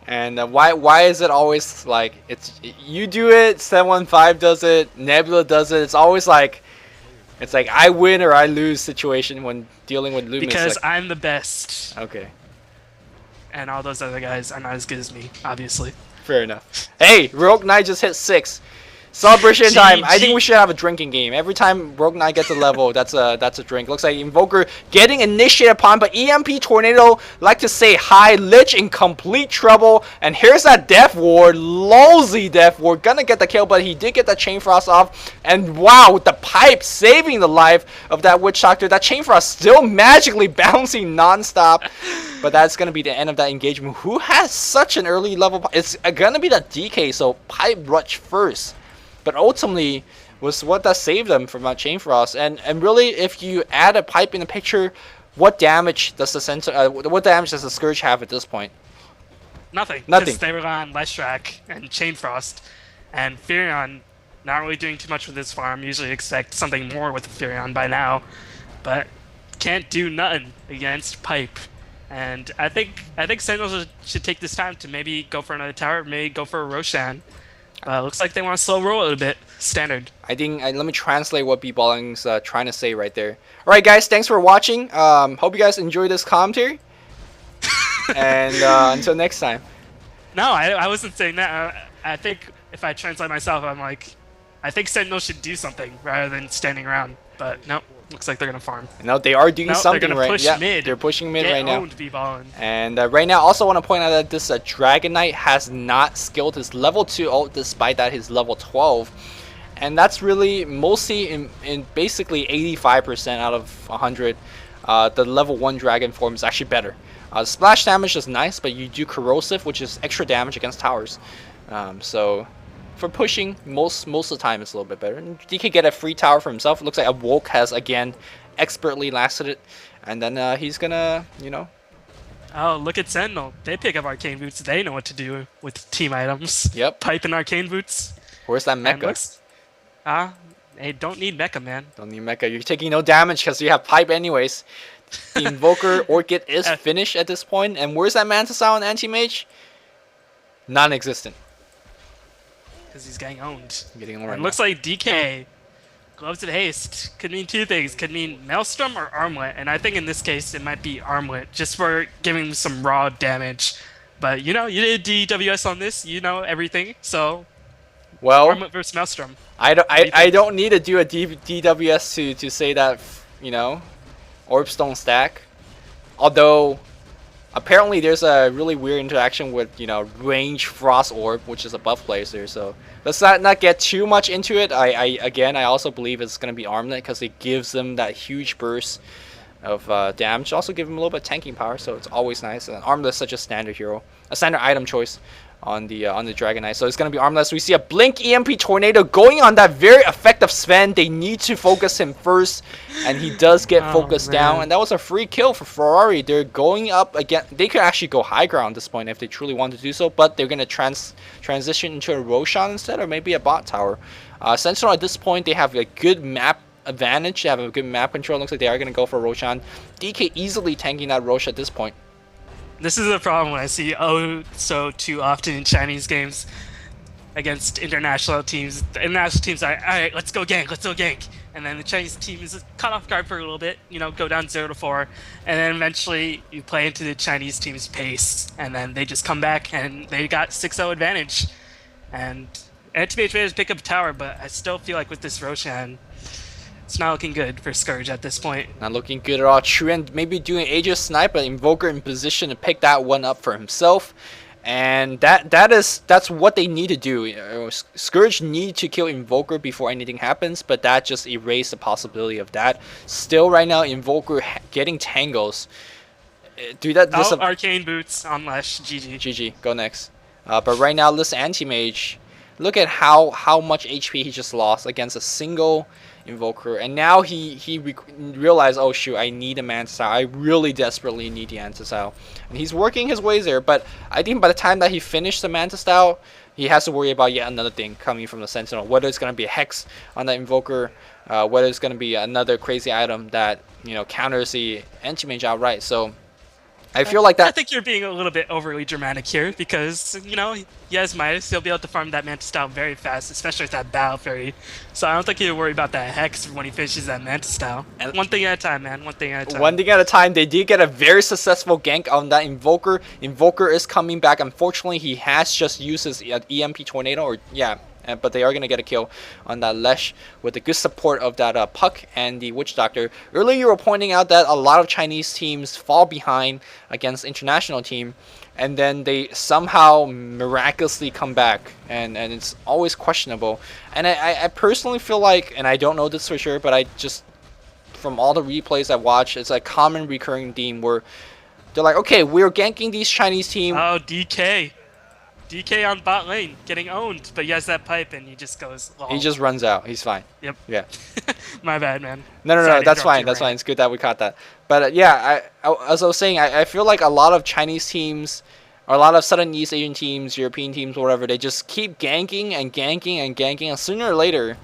And why is it always like it's you do it, 715 does it, Nebula does it? It's always like it's like I win or I lose situation when dealing with Luminous. Because like, I'm the best. Okay. And all those other guys are not as good as me, obviously. Fair enough. Hey, Rogue Knight just hit 6. Celebration time. I think we should have a drinking game. Every time Rogue Knight gets a level, that's a drink. Looks like Invoker getting initiated upon, but EMP Tornado like to say hi. Lich in complete trouble. And here's that Death Ward. Lowsy Death Ward. Gonna get the kill, but he did get that Chain Frost off. And wow, with the pipe saving the life of that Witch Doctor. That Chain Frost still magically bouncing non-stop. But that's gonna be the end of that engagement. Who has such an early level? It's gonna be the DK, so Pipe Rush first. But ultimately was what that saved them from that Chain Frost. And really, if you add a pipe in the picture, what damage does the Scourge have at this point? Nothing. Nothing. Just they rely on Leshrac and Chain Frost, and Furion not really doing too much with his farm. Usually expect something more with Furion by now, but can't do nothing against Pipe. And I think Sentinels should take this time to maybe go for another tower, maybe go for a Roshan. Looks like they want to slow roll a little bit. Standard. I think let me translate what B-Balling's trying to say right there. All right, guys, thanks for watching. Hope you guys enjoyed this commentary. And until next time. No, I wasn't saying that. I think if I translate myself, I'm like, I think Sentinel should do something rather than standing around. But nope. Looks like they're gonna farm. No, they are doing something they're gonna right. Push yeah, mid. They're pushing mid right now. And right now, also want to point out that this Dragon Knight has not skilled his level 2 ult, despite that he's level 12, and that's really mostly in basically 85% out of 100. The level 1 Dragon form is actually better. Splash damage is nice, but you do corrosive, which is extra damage against towers. So for pushing, most of the time it's a little bit better. And he could get a free tower for himself. It looks like a Woke has again expertly lasted it, and then he's gonna, you know. Oh, look at Sentinel. They pick up Arcane Boots. They know what to do with team items. Yep. Pipe and Arcane Boots. Where's that mecha? Hey, don't need mecha, man. Don't need mecha. You're taking no damage because you have pipe anyways. The Invoker Orchid is finished at this point. And where's that Manta Style and Anti-Mage? Non-existent. Because he's getting owned. Right looks like DK, Gloves of Haste, could mean two things. Could mean Maelstrom or Armlet. And I think in this case it might be Armlet, just for giving some raw damage. But you know, you did DWS on this, you know everything. So, well, Armlet versus Maelstrom. I don't need to do a DWS to say that, you know, Orbstone stack. Although apparently there's a really weird interaction with, you know, range Frost Orb, which is a buff placer. So let's not get too much into it. I also believe it's gonna be Armlet because it gives them that huge burst of damage. Also give them a little bit of tanking power, so it's always nice. And Armlet is such a standard hero, a standard item choice on the Dragon Knight. So it's gonna be Armlet. So we see a Blink EMP Tornado going on that very effective Sven. They need to focus him first, and he does get focused down. And that was a free kill for Ferrari. They're going up again. They could actually go high ground at this point if they truly want to do so, but they're gonna transition into a Roshan instead, or maybe a bot tower. Sentinel at this point, they have a good map advantage. They have a good map control. Looks like they are going to go for Roshan. DK easily tanking that Rosh at this point. This is a problem I see so too often in Chinese games against international teams. The international teams are, alright, let's go gank. And then the Chinese team is caught off guard for a little bit, go down 0-4. And then eventually you play into the Chinese team's pace. And then they just come back and they got 6-0 advantage. And TBH made us pick up a tower, but I still feel like with this Roshan, it's not looking good for Scourge at this point. Not looking good at all. Chuan maybe doing Aegis Snipe, but Invoker in position to pick that one up for himself. And that's what they need to do. Scourge need to kill Invoker before anything happens, but that just erased the possibility of that. Still right now, Invoker getting tangles. Dude, Arcane Boots on Lesh. GG. GG. Go next. But right now, this Anti-Mage, look at how much HP he just lost against a single Invoker, and now he realized, oh shoot, I need a Mantis. I really desperately need the Mantis, and he's working his ways there. But I think by the time that he finished the Mantis, he has to worry about yet another thing coming from the Sentinel, whether it's going to be a Hex on that Invoker, whether it's going to be another crazy item that counters the Anti-Mage outright. So I feel like that. I think you're being a little bit overly dramatic here because, he has Midas. He'll be able to farm that Mantis style very fast, especially with that Battle Fairy. So I don't think you worry about that Hex when he finishes that Mantis style. And one thing at a time, man. One thing at a time. One thing at a time. They did get a very successful gank on that Invoker. Invoker is coming back. Unfortunately, he has just used his EMP Tornado, but they are going to get a kill on that Lesh with the good support of that Puck and the Witch Doctor. Earlier you were pointing out that a lot of Chinese teams fall behind against international team, and then they somehow miraculously come back, and it's always questionable. And I personally feel like, and I don't know this for sure, but I just, from all the replays I watch, it's a common recurring theme where they're like, okay, we're ganking these Chinese team. Oh, DK on bot lane, getting owned, but he has that pipe and he just goes long. He just runs out. He's fine. Yep. Yeah. My bad, man. No, that's fine. That's fine. It's good that we caught that. But as I was saying, I feel like a lot of Chinese teams, or a lot of Southeast Asian teams, European teams, whatever, they just keep ganking, and sooner or later,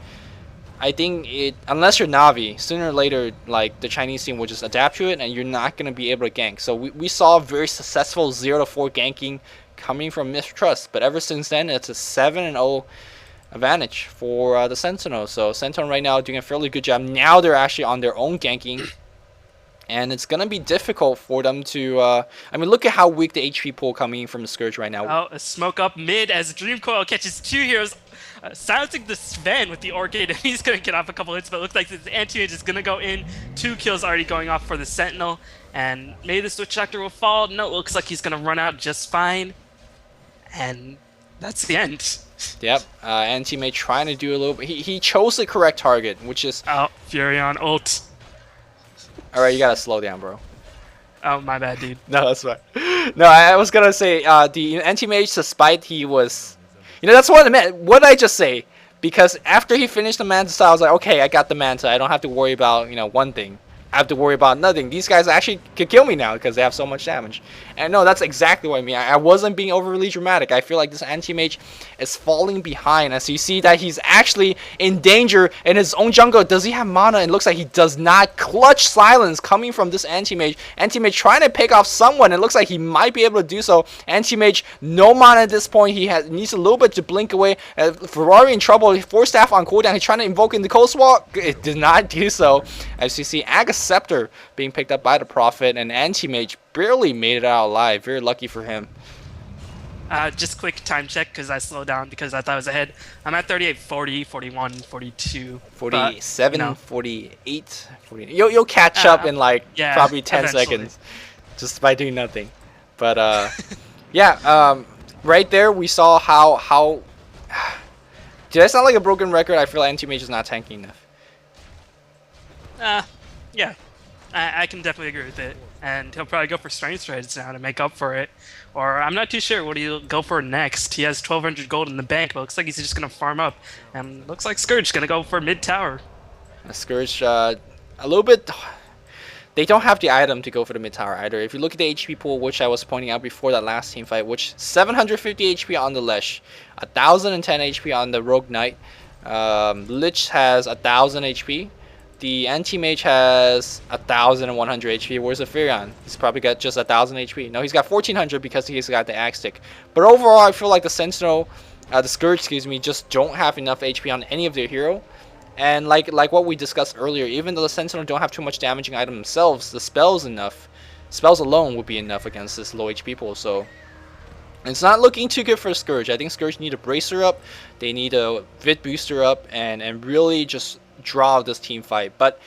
I think unless you're Navi, sooner or later, like, the Chinese team will just adapt to it, and you're not going to be able to gank. So we saw very successful 0-4 ganking coming from Mistrust, but ever since then, it's a 7-0 advantage for the Sentinel. So Sentinel right now doing a fairly good job. Now they're actually on their own ganking, and it's gonna be difficult for them to. I mean, look at how weak the HP pool coming from the Scourge right now. Oh, a smoke up mid as Dream Coil catches two heroes, silencing the Sven with the Orchid, and he's gonna get off a couple hits. But it looks like the Anti-Mage is gonna go in. 2 kills already going off for the Sentinel, and maybe the Switch Doctor will fall. No, it looks like he's gonna run out just fine. And that's the end. Yep. Anti-Mage trying to do a little bit. He chose the correct target, which is. Oh, Furion ult. Alright, you gotta slow down, bro. Oh, my bad, dude. No, that's fine. No, I was gonna say the Anti-Mage, despite he was. That's what I meant. What did I just say? Because after he finished the Manta, I was like, okay, I got the Manta. I don't have to worry about one thing. I have to worry about nothing. These guys actually could kill me now because they have so much damage. And no, that's exactly what I mean. I wasn't being overly dramatic. I feel like this Anti-Mage is falling behind as you see that he's actually in danger in his own jungle. Does he have mana? It looks like he does not. Clutch silence coming from this Anti-Mage. Anti-Mage trying to pick off someone. It looks like he might be able to do so. Anti-Mage, no mana at this point. He needs a little bit to blink away. Ferrari in trouble. 4 staff on cooldown. He's trying to invoke in the Coast Wall. It did not do so. As you see, Scepter being picked up by the Prophet, and Anti-Mage barely made it out alive. Very lucky for him. Just quick time check because I slowed down because I thought I was ahead. I'm at 38, 40, 41, 42. 47, but, 48, 40. You'll catch up in probably 10 seconds just by doing nothing. But right there we saw how did I sound like a broken record? I feel Anti-Mage is not tanking enough. Yeah, I can definitely agree with it. And he'll probably go for strength trades now to make up for it. Or I'm not too sure what he'll go for next. He has 1,200 gold in the bank, but looks like he's just going to farm up. And looks like Scourge is going to go for mid-tower. Scourge, a little bit. They don't have the item to go for the mid-tower either. If you look at the HP pool, which I was pointing out before that last team fight, which 750 HP on the Lesh, 1,010 HP on the Rogue Knight. Lich has 1,000 HP. the anti-mage has 1,100 HP, whereas the Furion, he's probably got just 1,000 HP. No, he's got 1,400 because he's got the Axe Stick. But overall, I feel like the Sentinel, the Scourge, excuse me, just don't have enough HP on any of their hero. And like what we discussed earlier, even though the Sentinel don't have too much damaging item themselves, the spells enough. Spells alone would be enough against this low HP pool, so it's not looking too good for Scourge. I think Scourge need a Bracer up, they need a Vit Booster up, and really just draw out this team fight. But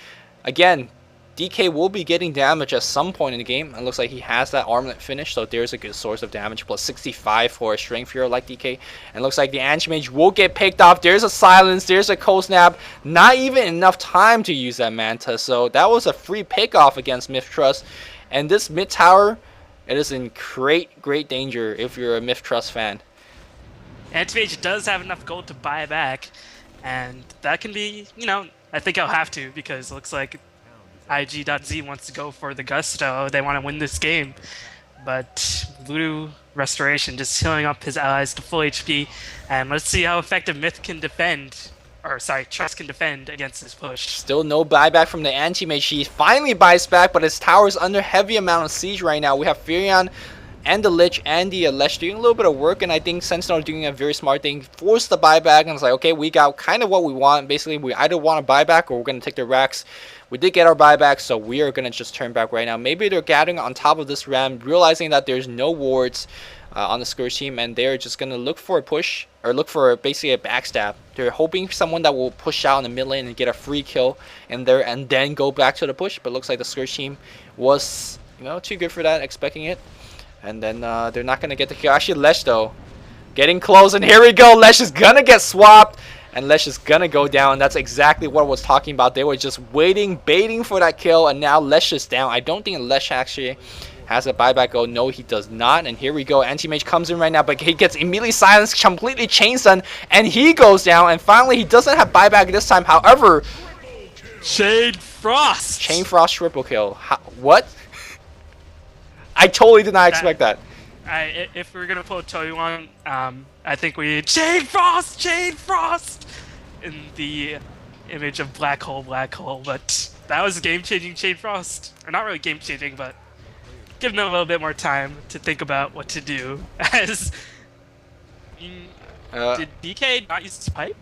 again, DK will be getting damage at some point in the game. It looks like he has that armlet finish, so there's a good source of damage. Plus 65 for a strength hero like DK. And it looks like the Anti-Mage will get picked off. There's a silence, there's a cold snap. Not even enough time to use that Manta, so that was a free pick off against Myth Trust. And this mid tower, it is in great danger if you're a Myth Trust fan. Anti-Mage does have enough gold to buy back, and that can be, you know, I think I'll have to, because it looks like iG.Z wants to go for the gusto. They want to win this game. But Voodoo Restoration just healing up his allies to full HP, and let's see how effective Myth can defend, or sorry, Trust can defend against this push. Still no buyback from the Anti-Mage. He finally buys back, but his tower is under heavy amount of siege right now. We have Furion and the Lich and the Lesh doing a little bit of work, and I think Sentinel doing a very smart thing, forced the buyback, and it's like, okay, we got kind of what we want. Basically, we either want a buyback or we're going to take the racks. We did get our buyback, so we are going to just turn back right now. Maybe they're gathering on top of this ram, realizing that there's no wards on the Scourge team, and they're just going to look for a push, or look for basically a backstab. They're hoping for someone that will push out in the mid lane and get a free kill in there, and then go back to the push. But it looks like the Scourge team was, you know, too good for that, expecting it. And then they're not going to get the kill. Actually, Lesh, though, getting close, and here we go. Lesh is going to get swapped, and Lesh is going to go down. That's exactly what I was talking about. They were just waiting, baiting for that kill, and now Lesh is down. I don't think Lesh actually has a buyback go. No, he does not. And here we go. Anti-Mage comes in right now, but he gets immediately silenced, completely chain stun, and he goes down. And finally, he doesn't have buyback this time. However, Chain Frost! Chain Frost triple kill. What? I totally did not expect that. If we were gonna pull Toyuan, I think we need Chain Frost in the image of black hole. But that was game-changing Chain Frost, or not really game-changing, but giving them a little bit more time to think about what to do. As did DK not use his pipe?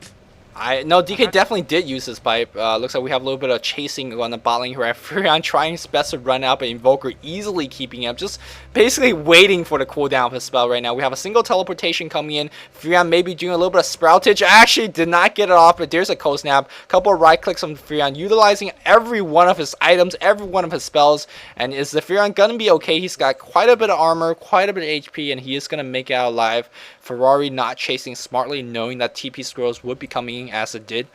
No, DK definitely did use his pipe. Looks like we have a little bit of chasing on the bot lane here. Furion trying his best to run out, but Invoker easily keeping up. Just basically waiting for the cooldown of his spell right now. We have a single teleportation coming in. Furion maybe doing a little bit of sproutage. Actually did not get it off, but there's a cold snap. Couple of right clicks from Furion, utilizing every one of his items, every one of his spells. And is the Furion gonna be okay? He's got quite a bit of armor, quite a bit of HP, and he is gonna make it out alive. Ferrari not chasing smartly, knowing that TP scrolls would be coming as it did.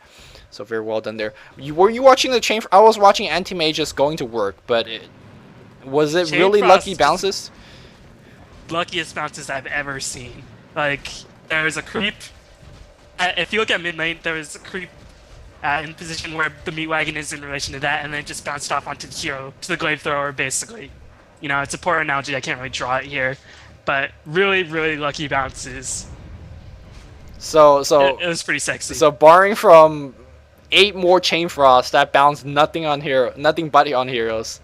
So very well done there. Were you watching the chain? I was watching Anti-Mage just going to work, but was it really lucky bounces? Luckiest bounces I've ever seen. Like, there's a creep. If you look at mid lane, there was a creep in position where the meat wagon is in relation to that, and then it just bounced off onto the hero, to the glaive thrower, basically. You know, it's a poor analogy. I can't really draw it here. But really lucky bounces. So it was pretty sexy. So barring from 8 more Chain Frost that bounce nothing but on heroes,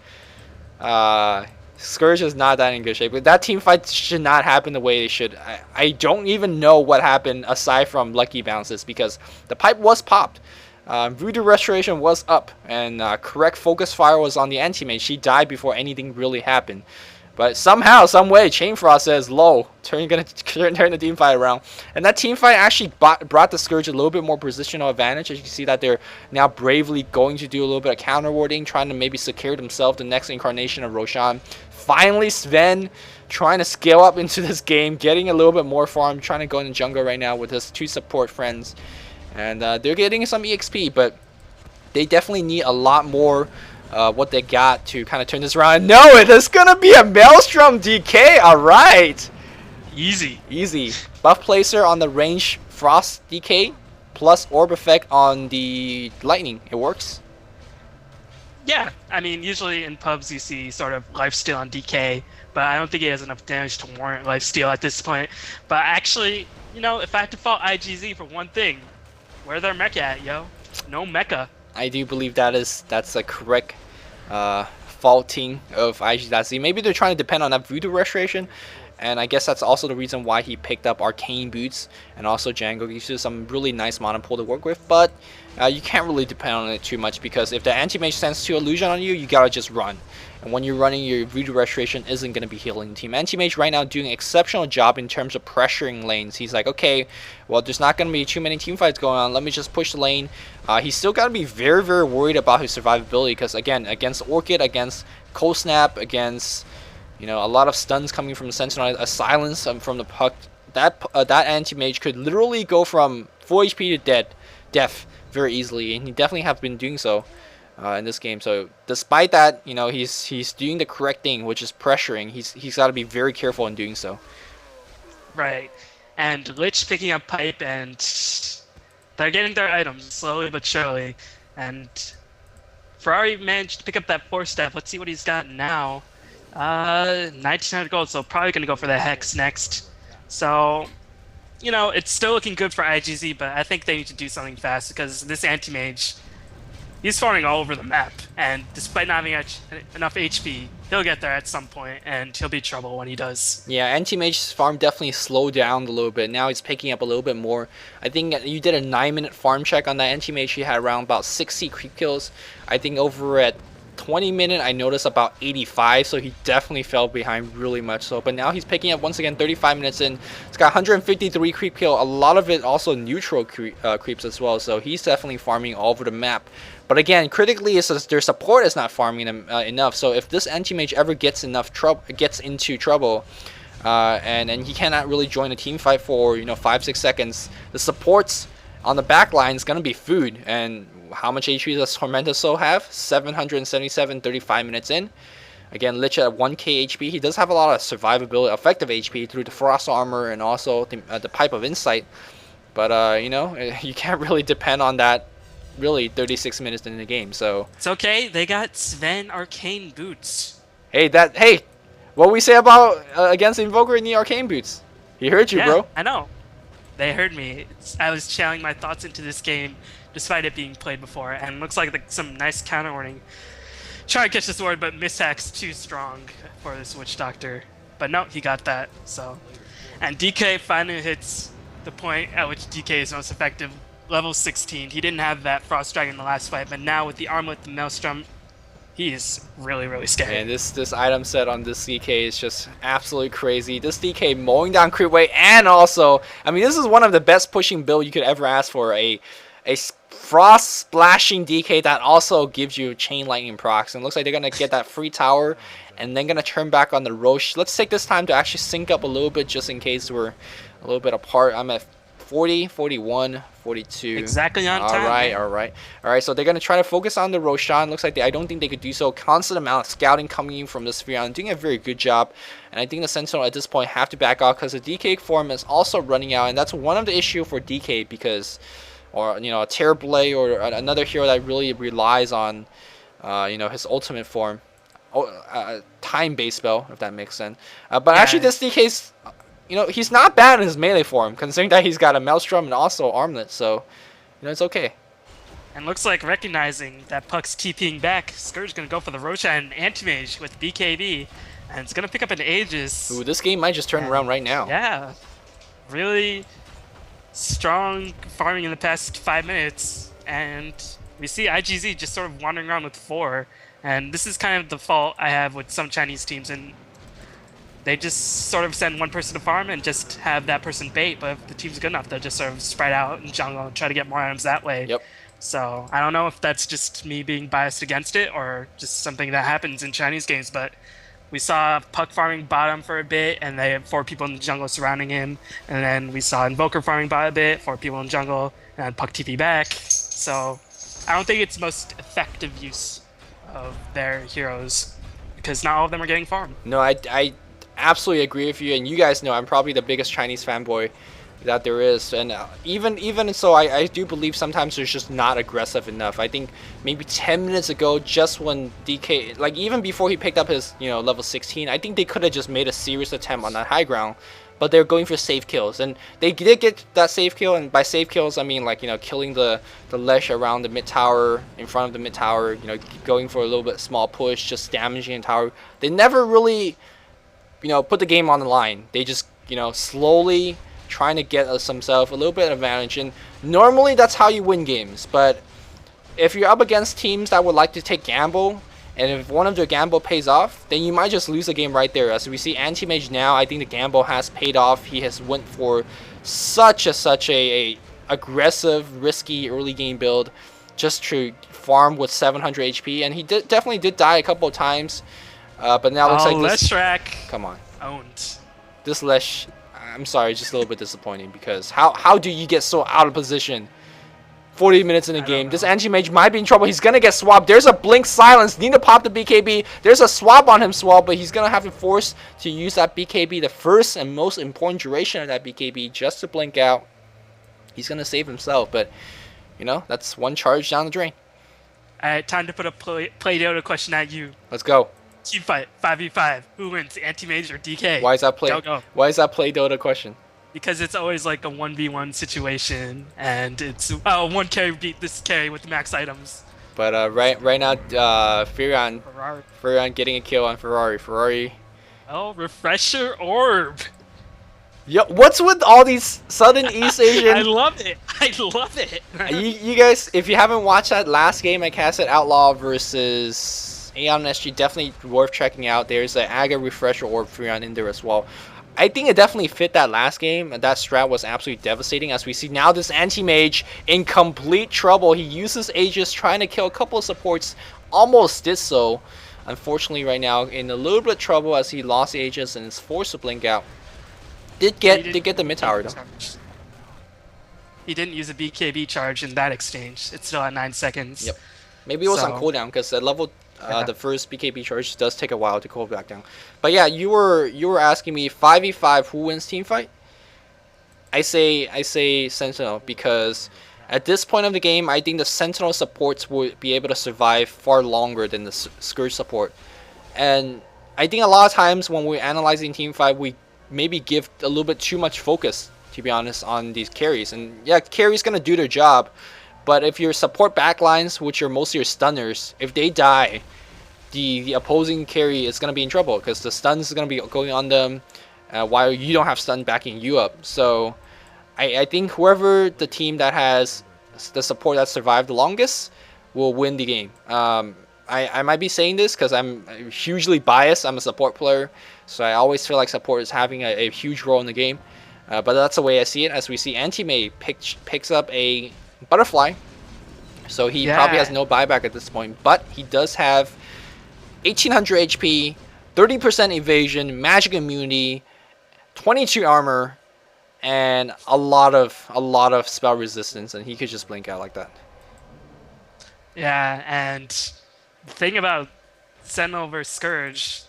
Scourge is not that in good shape. But that team fight should not happen the way they should. I don't even know what happened aside from lucky bounces, because the pipe was popped. Voodoo Restoration was up, and correct focus fire was on the Anti-Mage. She died before anything really happened. But somehow, some way, Chain Frost says, low, gonna turn the team fight around. And that team fight actually brought the Scourge a little bit more positional advantage. As you can see that they're now bravely going to do a little bit of counter warding, trying to maybe secure themselves the next incarnation of Roshan. Finally, Sven trying to scale up into this game, getting a little bit more farm, trying to go in the jungle right now with his 2 support friends. And they're getting some EXP, but they definitely need a lot more what they got to kind of turn this around. No, it is gonna be a Maelstrom DK. All right, easy. Buff placer on the range Frost DK plus orb effect on the lightning. It works. Yeah, I mean, usually in pubs you see sort of lifesteal on DK, but I don't think he has enough damage to warrant lifesteal at this point. But actually, you know, if I had to fault iG.Z for one thing, where their mecha at, yo? No mecha. I do believe that's a correct faulting of iG.Z. Maybe they're trying to depend on that voodoo restoration, and I guess that's also the reason why he picked up arcane boots and also Django. Gives you some really nice mana pool to work with, but you can't really depend on it too much, because if the anti-mage sends 2 illusion on you, you gotta just run. And when you're running, your voodoo restoration isn't going to be healing the team. Anti-mage right now doing an exceptional job in terms of pressuring lanes. He's like, okay, well, there's not going to be too many team fights going on. Let me just push the lane. He's still got to be very, very worried about his survivability, because, again, against Orchid, against Cold Snap, against, a lot of stuns coming from the Sentinel, a silence from the Puck, that anti-mage could literally go from full HP to death very easily, and he definitely has been doing so. In this game. So despite that, he's doing the correct thing, which is pressuring. He's got to be very careful in doing so. Right. And Lich picking up pipe, and they're getting their items slowly but surely. And Ferrari managed to pick up that 4-step. Let's see what he's got now. 1900 gold, so probably going to go for the Hex next. So, it's still looking good for iG.Z, but I think they need to do something fast, because this anti-mage, he's farming all over the map, and despite not having enough HP, he'll get there at some point, and he'll be trouble when he does. Yeah, anti-mage's farm definitely slowed down a little bit. Now he's picking up a little bit more. I think you did a 9-minute farm check on that anti-mage. He had around about 60 creep kills. I think over at 20-minute, I noticed about 85, so he definitely fell behind really much so. But now he's picking up once again 35 minutes in. He's got 153 creep kill. A lot of it also neutral creeps as well, so he's definitely farming all over the map. But again, critically, their support is not farming them enough. So if this anti-mage ever gets into trouble, and he cannot really join a team fight for 5-6 seconds, the supports on the back line is gonna be food. And how much HP does Tormented Soul have? 777, 35 minutes in. Again, Lich at 1k HP. He does have a lot of survivability, effective HP through the Frost Armor and also the Pipe of Insight. But you can't really depend on that. Really, 36 minutes in the game, so it's okay. They got Sven arcane boots. Hey, what we say about against Invoker in the arcane boots? He heard you, yeah, bro. I know. They heard me. I was channeling my thoughts into this game, despite it being played before, and looks like some nice counter warning. Try to catch this ward, but Mishack's too strong for this Witch Doctor. But no, he got that. So, and DK finally hits the point at which DK is most effective. Level 16. He didn't have that Frost Dragon in the last fight, but now with the Armlet, the Maelstrom, he is really, really scary. And this item set on this DK is just absolutely crazy. This DK mowing down creep wave, and also, I mean, this is one of the best pushing build you could ever ask for. A Frost splashing DK that also gives you chain lightning procs. And it looks like they're gonna get that free tower, and then gonna turn back on the Roche. Let's take this time to actually sync up a little bit, just in case we're a little bit apart. I'm at 40, 41, 42. Exactly on time. All right. So they're gonna try to focus on the Roshan. Looks like I don't think they could do so. Constant amount of scouting coming in from the Sphere, doing a very good job. And I think the Sentinel at this point have to back off, because the DK form is also running out, and that's one of the issue for DK, because, or a Terrorblade or another hero that really relies on, his ultimate form, time-based spell, if that makes sense. But actually, this DK's. He's not bad in his melee form, considering that he's got a Maelstrom and also Armlet, so, it's okay. And looks like recognizing that Puck's TPing back, Scourge gonna go for the Roshan Anti-Mage with BKB, and it's gonna pick up an Aegis. Ooh, this game might just turn around right now. Yeah. Really strong farming in the past 5 minutes, and we see iG.Z just sort of wandering around with 4, and this is kind of the fault I have with some Chinese teams, and they just sort of send one person to farm and just have that person bait, but if the team's good enough, they'll just sort of spread out in jungle and try to get more items that way. Yep. So I don't know if that's just me being biased against it or just something that happens in Chinese games, but we saw Puck farming bottom for a bit, and they had 4 people in the jungle surrounding him, and then we saw Invoker farming bottom a bit, 4 people in jungle, and Puck TP back. So I don't think it's the most effective use of their heroes, because not all of them are getting farmed. No, I absolutely agree with you, and you guys know I'm probably the biggest Chinese fanboy that there is, and even so, I do believe sometimes they're just not aggressive enough. I think maybe 10 minutes ago, just when DK, like even before he picked up his level 16, I think they could have just made a serious attempt on that high ground, but they're going for safe kills, and they did get that safe kill. And by safe kills, I mean, like, you know, killing the Lesh around the mid tower, in front of the mid tower, you know, going for a little bit small push, just damaging the tower. They never really, you know, put the game on the line. They just, you know, slowly trying to get themselves a little bit of advantage, and normally that's how you win games. But if you're up against teams that would like to take gamble, and if one of their gamble pays off, then you might just lose the game right there. As we see Anti-Mage now, I think the gamble has paid off. He has went for such a aggressive, risky early game build just to farm with 700 HP, and he definitely did die a couple of times. But now it looks like this. Leshrac. Come on. Owned. This Lesh, I'm sorry, just a little bit disappointing, because how do you get so out of position 40 minutes in the game? This Anti-Mage might be in trouble. He's going to get swapped. There's a blink silence. Need to pop the BKB. There's a swap on him, Swab, but he's going to have to force to use that BKB, the first and most important duration of that BKB, just to blink out. He's going to save himself, but, you know, that's one charge down the drain. Alright, time to put a Play Dota question at you. Let's go. Team fight, 5v5. Who wins, Anti-Mage or DK? Why is that Play Dota question? Because it's always like a 1v1 situation, and it's one carry beat this carry with max items. But right now, Furion getting a kill on Ferrari. Oh, refresher orb. Yo, what's with all these Southern East Asian? I love it. I love it. you guys, if you haven't watched that last game I casted, Outlaw versus Aeon and SG, definitely worth checking out. There's an Aga refresher orb Furion in there as well. I think it definitely fit that last game, and that strat was absolutely devastating. As we see now, this Anti-Mage in complete trouble. He uses Aegis, trying to kill a couple of supports, almost did so. Unfortunately, right now, in a little bit of trouble as he lost Aegis and is forced to blink out. Did get the mid tower, though. He didn't use a BKB charge in that exchange. It's still at 9 seconds. Yep. Maybe it was on cooldown, because at level... the first BKB charge does take a while to cool back down. But yeah, you were asking me 5v5 who wins team fight? I say Sentinel, because at this point of the game, I think the Sentinel supports would be able to survive far longer than the Scourge support. And I think a lot of times when we're analyzing team fight, we maybe give a little bit too much focus, to be honest, on these carries. And yeah, carries gonna do their job. But if your support backlines, which are mostly your stunners, if they die, the opposing carry is going to be in trouble, because the stuns is going to be going on them while you don't have stun backing you up. So I think whoever the team that has the support that survived the longest will win the game. I might be saying this because I'm hugely biased. I'm a support player, so I always feel like support is having a huge role in the game. But that's the way I see it, as we see Anti-Mage picks up a Butterfly, so he probably has no buyback at this point, but he does have 1800 HP, 30% evasion, magic immunity, 22 armor, and a lot of spell resistance, and he could just blink out like that. Yeah, and the thing about Sentinel versus Scourge,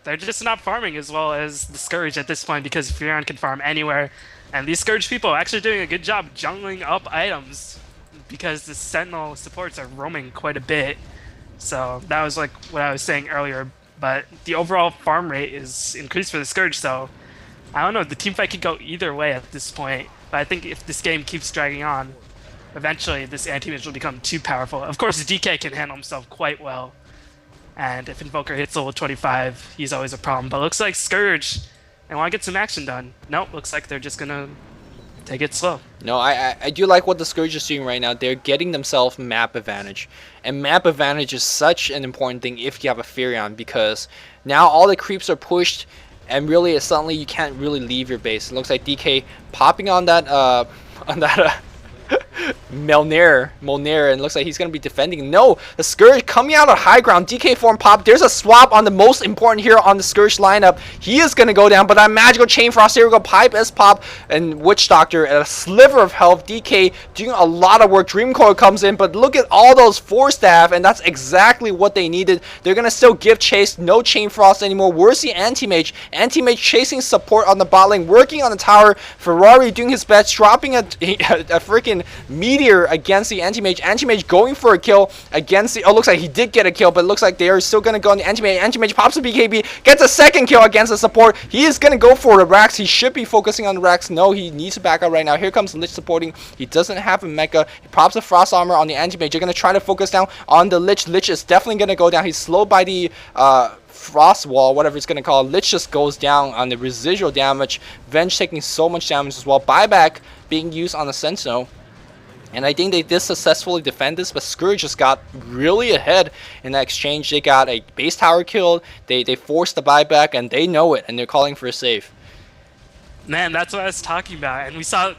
they're just not farming as well as the Scourge at this point, because Furion can farm anywhere. And these Scourge people are actually doing a good job jungling up items, because the Sentinel supports are roaming quite a bit. So that was like what I was saying earlier. But the overall farm rate is increased for the Scourge, so I don't know. The team fight could go either way at this point. But I think if this game keeps dragging on, eventually this Anti-Mage will become too powerful. Of course, DK can handle himself quite well. And if Invoker hits level 25, he's always a problem. But it looks like Scourge... I want to get some action done. Nope, looks like they're just going to take it slow. No, I do like what the Scourge is doing right now. They're getting themselves map advantage. And map advantage is such an important thing if you have a Furion, because now all the creeps are pushed, and really suddenly you can't really leave your base. It looks like DK popping on that Molnir, and looks like he's going to be defending. No, the Scourge coming out of high ground. DK form pop. There's a swap on the most important hero on the Scourge lineup. He is going to go down, but that magical chain frost. Here we go. Pipe is pop, and Witch Doctor at a sliver of health. DK doing a lot of work. Dreamcoil comes in, but look at all those 4 staff, and that's exactly what they needed. They're going to still give chase. No chain frost anymore. Where's the Anti-Mage? Anti-Mage chasing support on the bot lane, working on the tower. Ferrari doing his best, dropping a freaking freaking meteor against the Anti-Mage. Anti-Mage going for a kill against the... Oh, looks like he did get a kill, but it looks like they are still going to go on the Anti-Mage. Anti-Mage pops a BKB, gets a second kill against the support. He is going to go for the Rax. He should be focusing on the Rax. No, he needs to back up right now. Here comes Lich supporting. He doesn't have a mecha. He pops a Frost Armor on the Anti-Mage. They're going to try to focus down on the Lich. Lich is definitely going to go down. He's slowed by the... Frost Wall, whatever it's going to call it. Lich just goes down on the residual damage. Venge taking so much damage as well. Buyback being used on the Sentinel. And I think they did successfully defend this, but Scourge just got really ahead in that exchange. They got a base tower killed. They forced the buyback, and they know it, and they're calling for a save. Man, that's what I was talking about. And we saw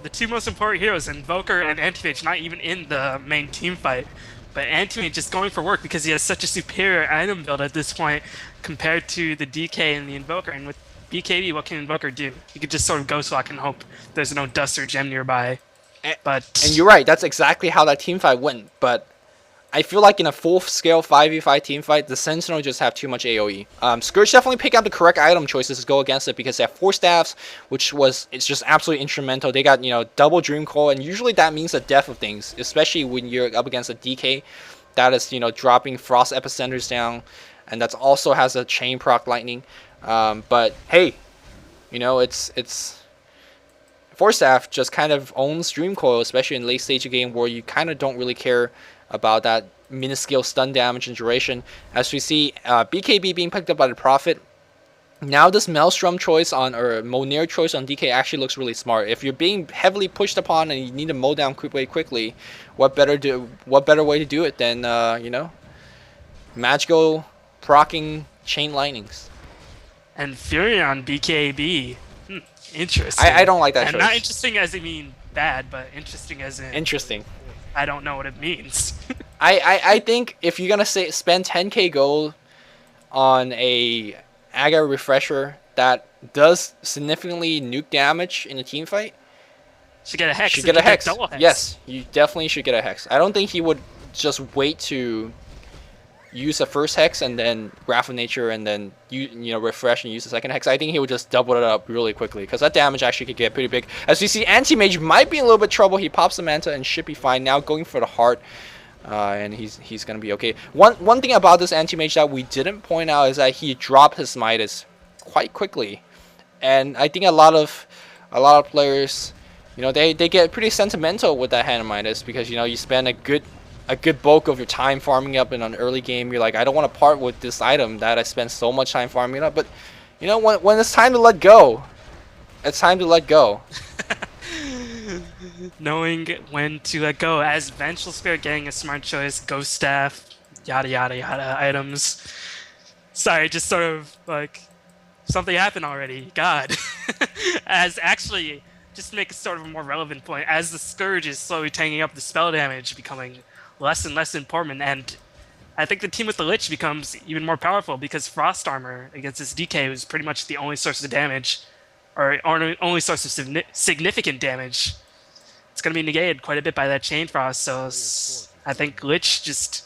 the two most important heroes, Invoker and Anti-Mage, not even in the main team fight. But Anti-Mage just going for work because he has such a superior item build at this point compared to the DK and the Invoker. And with BKB, what can Invoker do? He could just sort of Ghost Walk and hope there's no dust or gem nearby. And you're right, that's exactly how that team fight went. But I feel like in a full-scale 5v5 team fight, the Sentinel just have too much AoE. Scourge definitely picked out the correct item choices to go against it because they have 4 staffs, it's just absolutely instrumental. They got, double Dream Coil, and usually that means the death of things, especially when you're up against a DK that is, dropping Frost Epicenters down, and that also has a chain proc lightning. But hey, it's 4 staff just kind of owns Dream Coil, especially in late stage of game where you kind of don't really care about that minuscule stun damage and duration. As we see BKB being picked up by the Prophet. Now this Maelstrom choice or Monir choice on DK actually looks really smart. If you're being heavily pushed upon and you need to mow down quickly, what better way to do it than magical proccing chain lightnings. And Fury on BKB. Interesting. I don't like that choice. And not interesting as I mean bad, but interesting as in interesting. I don't know what it means. I think if you're gonna spend 10k gold on a Aga refresher that does significantly nuke damage in a team fight, should get a hex. Should get a hex. Yes, you definitely should get a hex. I don't think he would just wait to use the first hex and then Wrath of Nature and then refresh and use the second hex. I think he would just double it up really quickly because that damage actually could get pretty big. As we see, Anti-Mage might be in a little bit of trouble. He pops the Manta and should be fine. Now going for the heart, and he's gonna be okay. One thing about this Anti-Mage that we didn't point out is that he dropped his Midas quite quickly, and I think a lot of players, they get pretty sentimental with that hand of Midas because you spend a good bulk of your time farming up in an early game. You're like, I don't want to part with this item that I spent so much time farming up. But when it's time to let go, it's time to let go. Knowing when to let go, as Vengeful Spirit getting a smart choice, Ghost Staff, yada yada yada items. Sorry, just sort of like something happened already. God. As actually, just to make a sort of a more relevant point, as the Scourge is slowly tanking up the spell damage, becoming less and less important, and I think the team with the Lich becomes even more powerful because Frost Armor against this DK was pretty much the only source of damage, or only source of significant damage. It's going to be negated quite a bit by that Chain Frost, so I think Lich just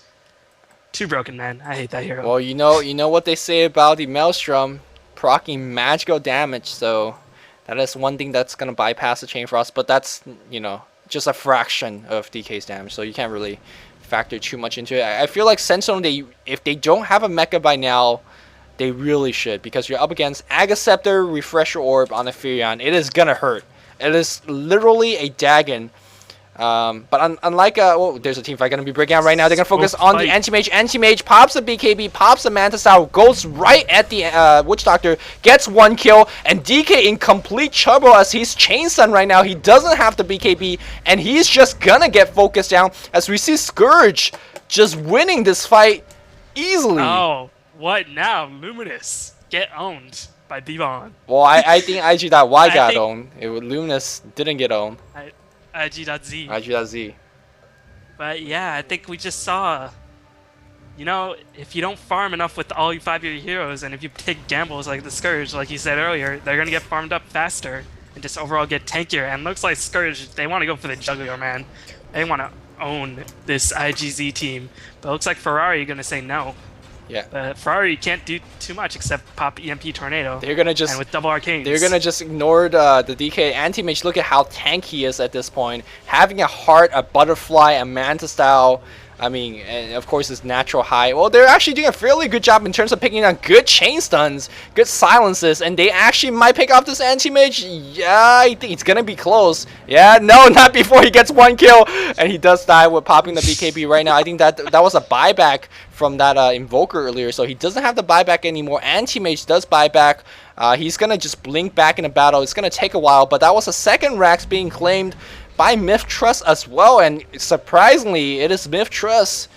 too broken, man. I hate that hero. Well, you know what they say about the Maelstrom, proccing magical damage, so that is one thing that's going to bypass the Chain Frost, but that's, just a fraction of DK's damage, so you can't really factor too much into it. I feel like Sentinel, if they don't have a mecha by now, they really should, because you're up against Aga Scepter, Refresher Orb on the Furion. It is gonna hurt. It is literally a Dagon. But unlike there's a team fight gonna be breaking out right now. They're gonna focus on the Anti-Mage. Anti-Mage pops the BKB, pops the Manta Style, goes right at the Witch Doctor, gets 1 kill, and DK in complete trouble as he's Chain Stun right now. He doesn't have the BKB, and he's just gonna get focused down as we see Scourge just winning this fight easily. Oh, what now? Luminous get owned by Bivon. Well, I think iG.Z got owned. Luminous didn't get owned. iG.Z. iG.Z. But yeah, I think we just saw, if you don't farm enough with all your 5-year heroes, and if you take gambles like the Scourge, like you said earlier, they're going to get farmed up faster and just overall get tankier. And looks like Scourge, they want to go for the juggler, man. They want to own this iG.Z team. But it looks like Ferrari going to say no. Yeah. But Ferrari can't do too much except pop EMP Tornado. They're gonna just and with double arcanes. They're gonna just ignore the DK anti-mage. Look at how tanky he is at this point. Having a heart, a butterfly, a manta style. I mean, and of course his natural high. Well, they're actually doing a fairly good job in terms of picking on good chain stuns, good silences, and they actually might pick off this anti-mage. Yeah, I think it's gonna be close. Yeah, no, not before he gets 1 kill, and he does die with popping the BKB right now. I think that was a buyback from that Invoker earlier, so he doesn't have the buyback anymore. Anti-mage does buyback. He's gonna just blink back in the battle. It's gonna take a while, but that was a second Rax being claimed by Myth Trust as well, and surprisingly, it is Myth Trust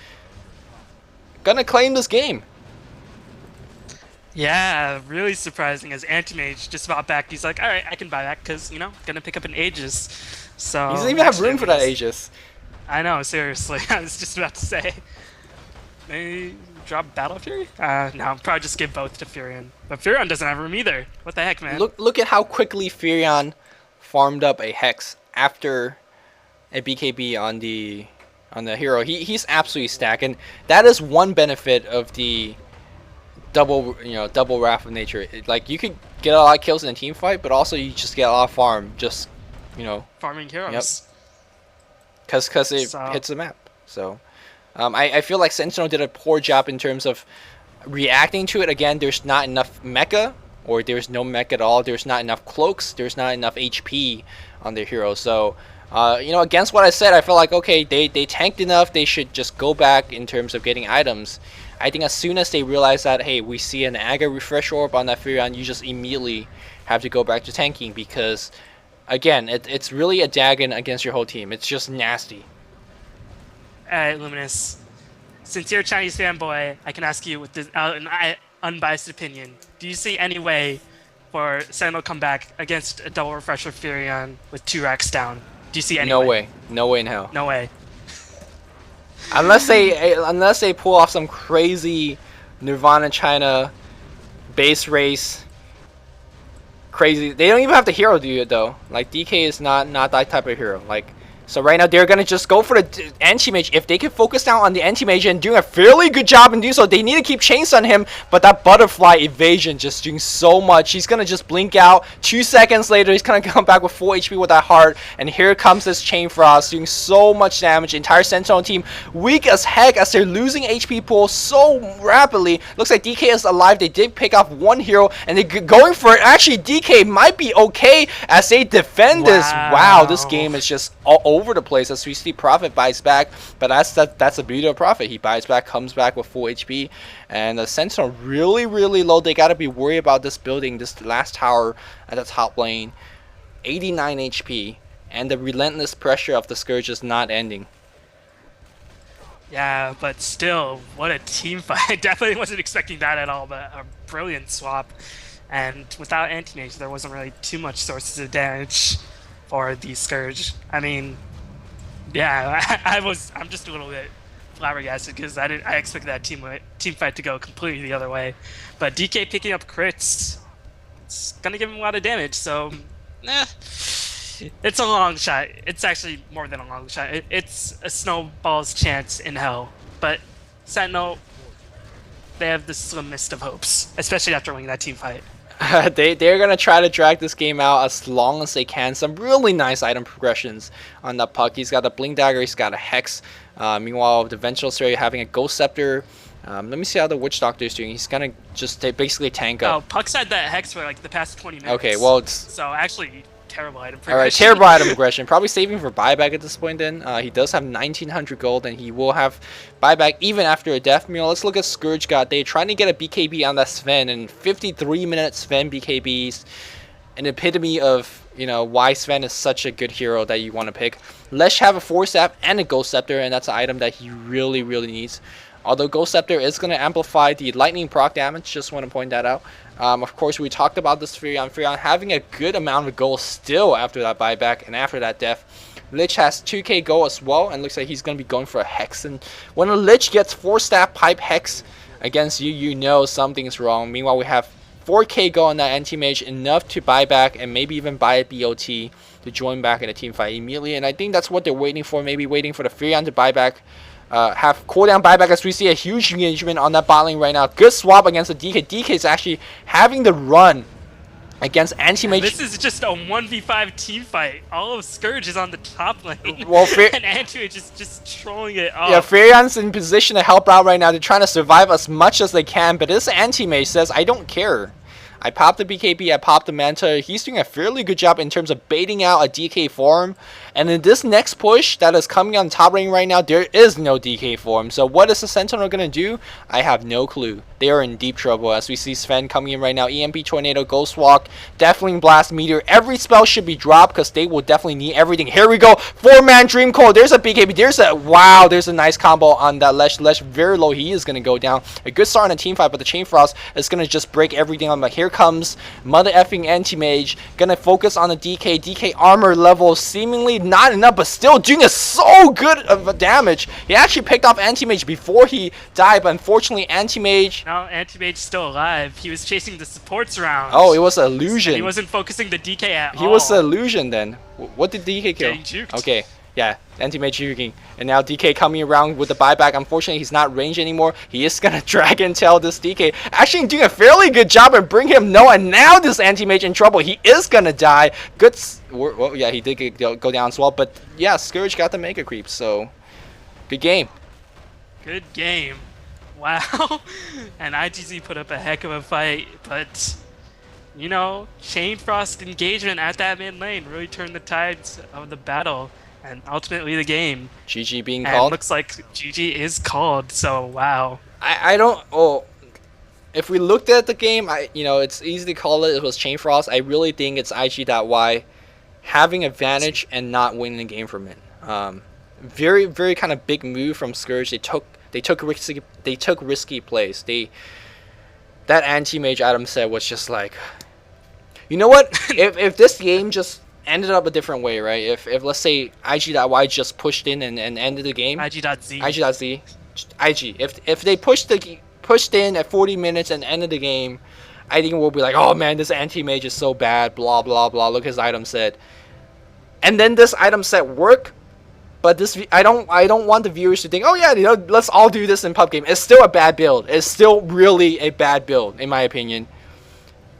gonna claim this game. Yeah, really surprising as Anti-Mage just about back. He's like, alright, I can buy that because, you know, gonna pick up an Aegis. So He doesn't even have room for that Aegis. I know, seriously. I was just about to say. Maybe drop Battle Fury? No, probably just give both to Furion. But Furion doesn't have room either. What the heck, man? Look at how quickly Furion farmed up a Hex after a BKB on the hero. He's absolutely stacked, and that is one benefit of the double Wrath of Nature. Like, you could get a lot of kills in a team fight, but also you just get a lot of farm, just farming heroes. Yep. Because it hits the map. So I feel like Sentinel did a poor job in terms of reacting to it. Again, there's not enough mecha, or there's no mecha at all. There's not enough cloaks. There's not enough HP on their hero. So against what I said, I feel like, okay, they tanked enough. They should just go back in terms of getting items. I think as soon as they realize that, hey, we see an Aga refresh orb on that Furion, you just immediately have to go back to tanking, because again, it's really a Dagon against your whole team. It's just nasty. Alright, Luminous. Since you're a Chinese fanboy, I can ask you with this, an unbiased opinion. Do you see any way for Sentinel to come back against a double refresher Furion with 2 racks down? Do you see any way? No way in hell. No way. Unless they pull off some crazy Nirvana China base race. Crazy. They don't even have the hero do it though. Like, DK is not that type of hero. Like, so right now they're gonna just go for the anti-mage. If they can focus down on the anti-mage and doing a fairly good job in doing so, they need to keep chains on him. But that butterfly evasion just doing so much. He's gonna just blink out. 2 seconds later, he's gonna come back with full HP with that heart. And here comes this chain frost doing so much damage. Entire Sentinel team weak as heck as they're losing HP pool so rapidly. Looks like DK is alive. They did pick off 1 hero and they're going for it. Actually, DK might be okay as they defend this. Wow, this game is just all over the place as we see Prophet buys back, but that's the beauty of Prophet. He buys back, comes back with full HP, and the Sentinel really low. They gotta be worried about this building, this last tower at the top lane. 89 HP, and the relentless pressure of the Scourge is not ending. Yeah, but still, what a team fight. I definitely wasn't expecting that at all, but a brilliant swap. And without Anti-Mage, there wasn't really too much sources of damage for the Scourge. I mean, yeah, I'm just a little bit flabbergasted because I expected that team fight to go completely the other way. But DK picking up crits, it's gonna give him a lot of damage. So, it's a long shot. It's actually more than a long shot. It's a snowball's chance in hell. But Sentinel, they have the slimmest of hopes, especially after winning that team fight. They're gonna try to drag this game out as long as they can. Some really nice item progressions on that Puck. He's got a Blink Dagger, he's got a Hex. Meanwhile, the Vengeful Slayer having a Ghost Scepter. Let me see how the Witch Doctor is doing. He's gonna just basically tank up. Oh, Puck's had that Hex for like the past 20 minutes. Okay, well, it's so actually terrible item progression. Alright, terrible item progression. Probably saving for buyback at this point then. He does have 1900 gold and he will have buyback even after a death meal. Let's look at Scourge God. They're trying to get a BKB on that Sven, and 53 minutes Sven BKBs. An epitome of, why Sven is such a good hero that you want to pick. Lesh have a Force Staff and a Ghost Scepter, and that's an item that he really needs. Although Ghost Scepter is going to amplify the lightning proc damage, just want to point that out. Of course, we talked about this Furion having a good amount of gold still after that buyback and after that death. Lich has 2k gold as well, and looks like he's going to be going for a Hex. And when a Lich gets 4-staff pipe Hex against you, you know something's wrong. Meanwhile, we have 4k gold on that anti-mage, enough to buy back and maybe even buy a BOT to join back in a team fight immediately. And I think that's what they're waiting for, maybe waiting for the Furion to buy back have cooldown buyback as we see a huge engagement on that bot lane right now. Good swap against the DK. DK is actually having the run against Anti-Mage. This is just a 1v5 team fight. All of Scourge is on the top lane. Well, and Anti-Mage is just trolling it off. Yeah, Furion's in position to help out right now. They're trying to survive as much as they can, but this Anti-Mage says, I don't care. I popped the BKB, I popped the Manta. He's doing a fairly good job in terms of baiting out a DK farm. And in this next push that is coming on top lane right now, there is no DK farm. So what is the Sentinel going to do? I have no clue. They are in deep trouble as we see Sven coming in right now. EMP Tornado, Ghost Walk, Deathling Blast, Meteor. Every spell should be dropped because they will definitely need everything. Here we go. 4-man Dream Cold. There's a BKB. There's a, wow, there's a nice combo on that Lesh. Lesh very low. He is going to go down. A good start on a team fight, but the Chain Frost is going to just break everything on. Like, here comes Mother effing Anti-Mage. Going to focus on the DK. DK armor level seemingly not enough, but still doing a so good of a damage. He actually picked off Anti-Mage before he died, but unfortunately Anti-Mage... No, Anti-Mage's still alive. He was chasing the supports around. Oh, it was an illusion. He wasn't focusing the DK at all. He was an illusion then. What did DK kill? Getting juked. Okay, yeah, Anti-Mage juking. And now DK coming around with the buyback. Unfortunately, he's not ranged anymore. He is going to Dragon Tail this DK. Actually doing a fairly good job and bring him no. And now this Anti-Mage in trouble. He is going to die. Good. Well, yeah, he did go down as well. But yeah, Scourge got the Mega Creep. So, good game. Good game. Wow. And iG.Z put up a heck of a fight. But, you know, Chain Frost engagement at that mid lane really turned the tides of the battle. And ultimately the game. GG being and called? Looks like GG is called, so wow. I don't... Oh, if we looked at the game, it's easy to call it. It was Chain Frost. I really think it's iG.Y having advantage and not winning the game from it. Very, very kind of big move from Scourge. They took risky plays. That Anti-Mage Adam said was just like... You know what? if this game just... ended up a different way, right? If let's say iG.Y just pushed in and ended the game. iG.Z. iG.Z. IG. If they pushed in at 40 minutes and ended the game, I think we'll be like, oh man, this Anti-Mage is so bad, blah blah blah. Look, his item set. And then this item set work, but this I don't want the viewers to think, oh yeah, let's all do this in pub game. It's still a bad build. It's still really a bad build, in my opinion,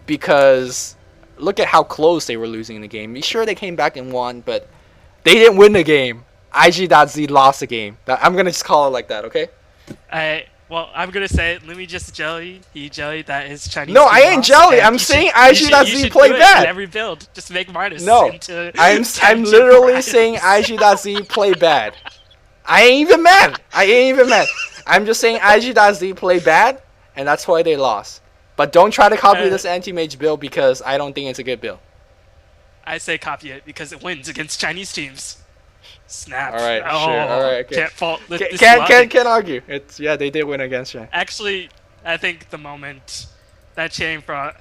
because look at how close they were losing in the game. Sure, they came back and won, but they didn't win the game. iG.Z lost the game. I'm going to just call it like that, okay? Well, I'm going to say, let me just jelly. He jelly, that is Chinese. No, I ain't jelly. I'm saying iG.Z play bad. Every build, just make minus. No, I'm literally saying iG.Z play bad. I ain't even mad. I'm just saying iG.Z play bad, and that's why they lost. But don't try to copy this Anti-Mage build because I don't think it's a good build. I say copy it because it wins against Chinese teams. Snap. All right, sure. All right, okay. Can't fault. Can't argue. Yeah, they did win against China. Actually, I think the moment that Chain Frost,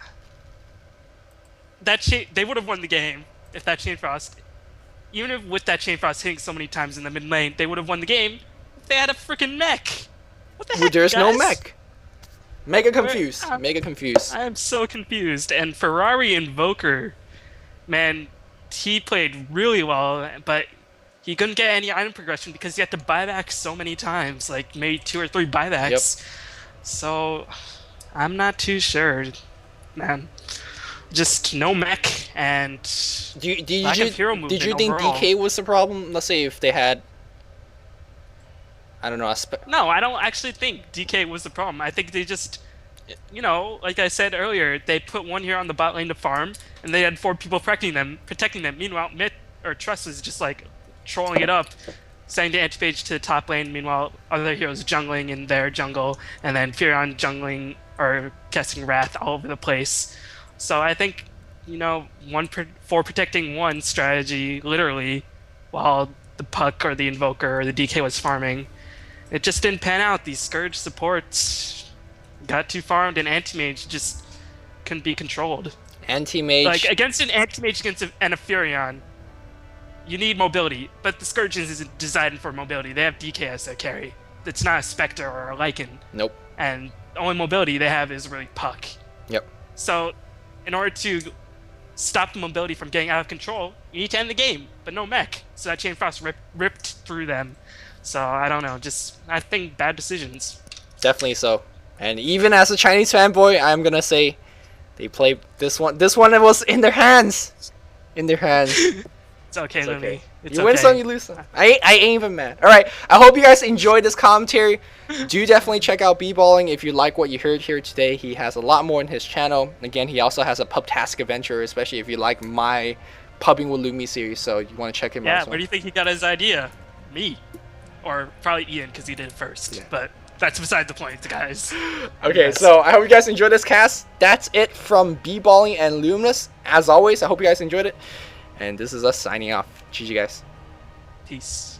they would have won the game if that Chain Frost, even if with that Chain Frost hitting so many times in the mid lane, they would have won the game if they had a freaking mech. What the heck, There's guys? no mech. Mega confused. Mega confused. I am so confused. And Ferrari Invoker, man, he played really well, but he couldn't get any item progression because he had to buy back so many times, like maybe 2 or 3 buybacks. Yep. So I'm not too sure, man. Just no mech and lack of hero movement. Did you think overall. DK was the problem? Let's say if they had, I don't know. No, I don't actually think DK was the problem. I think they just, like I said earlier, they put one here on the bot lane to farm, and they had 4 people protecting them. Meanwhile, Trust was just like trolling it up, sending the Anti-Mage to the top lane. Meanwhile, other heroes jungling in their jungle, and then Furion jungling or casting Wrath all over the place. So I think, 4 protecting 1 strategy, literally, while the Puck or the Invoker or the DK was farming. It just didn't pan out. These Scourge supports got too farmed, and Anti-Mage just couldn't be controlled. Anti-Mage... Like, against an Anti-Mage and a Furion, you need mobility, but the Scourge isn't designed for mobility. They have DK as their carry. It's not a Spectre or a Lycan. Nope. And the only mobility they have is really Puck. Yep. So, in order to stop the mobility from getting out of control, you need to end the game, but no mech. So that Chain Frost ripped through them. So I don't know. I think bad decisions. Definitely so. And even as a Chinese fanboy, I'm gonna say they played this one. This one was in their hands. In their hands. It's okay, It's okay. Lumi. It's You win some, okay. you lose some. I ain't even mad. Alright, I hope you guys enjoyed this commentary. Do definitely check out B-Balling if you like what you heard here today. He has a lot more in his channel. Again, he also has a Pubtastic adventure, especially if you like my Pubbing with Lumi series, so you want to check him out Yeah, as well. where do you think he got his idea? Me. Or probably Ian, because he did it first. Yeah. But that's beside the point, guys. Okay, Yes. so I hope you guys enjoyed this cast. That's it from B-Balling and Luminous. As always, I hope you guys enjoyed it. And this is us signing off. GG, guys. Peace.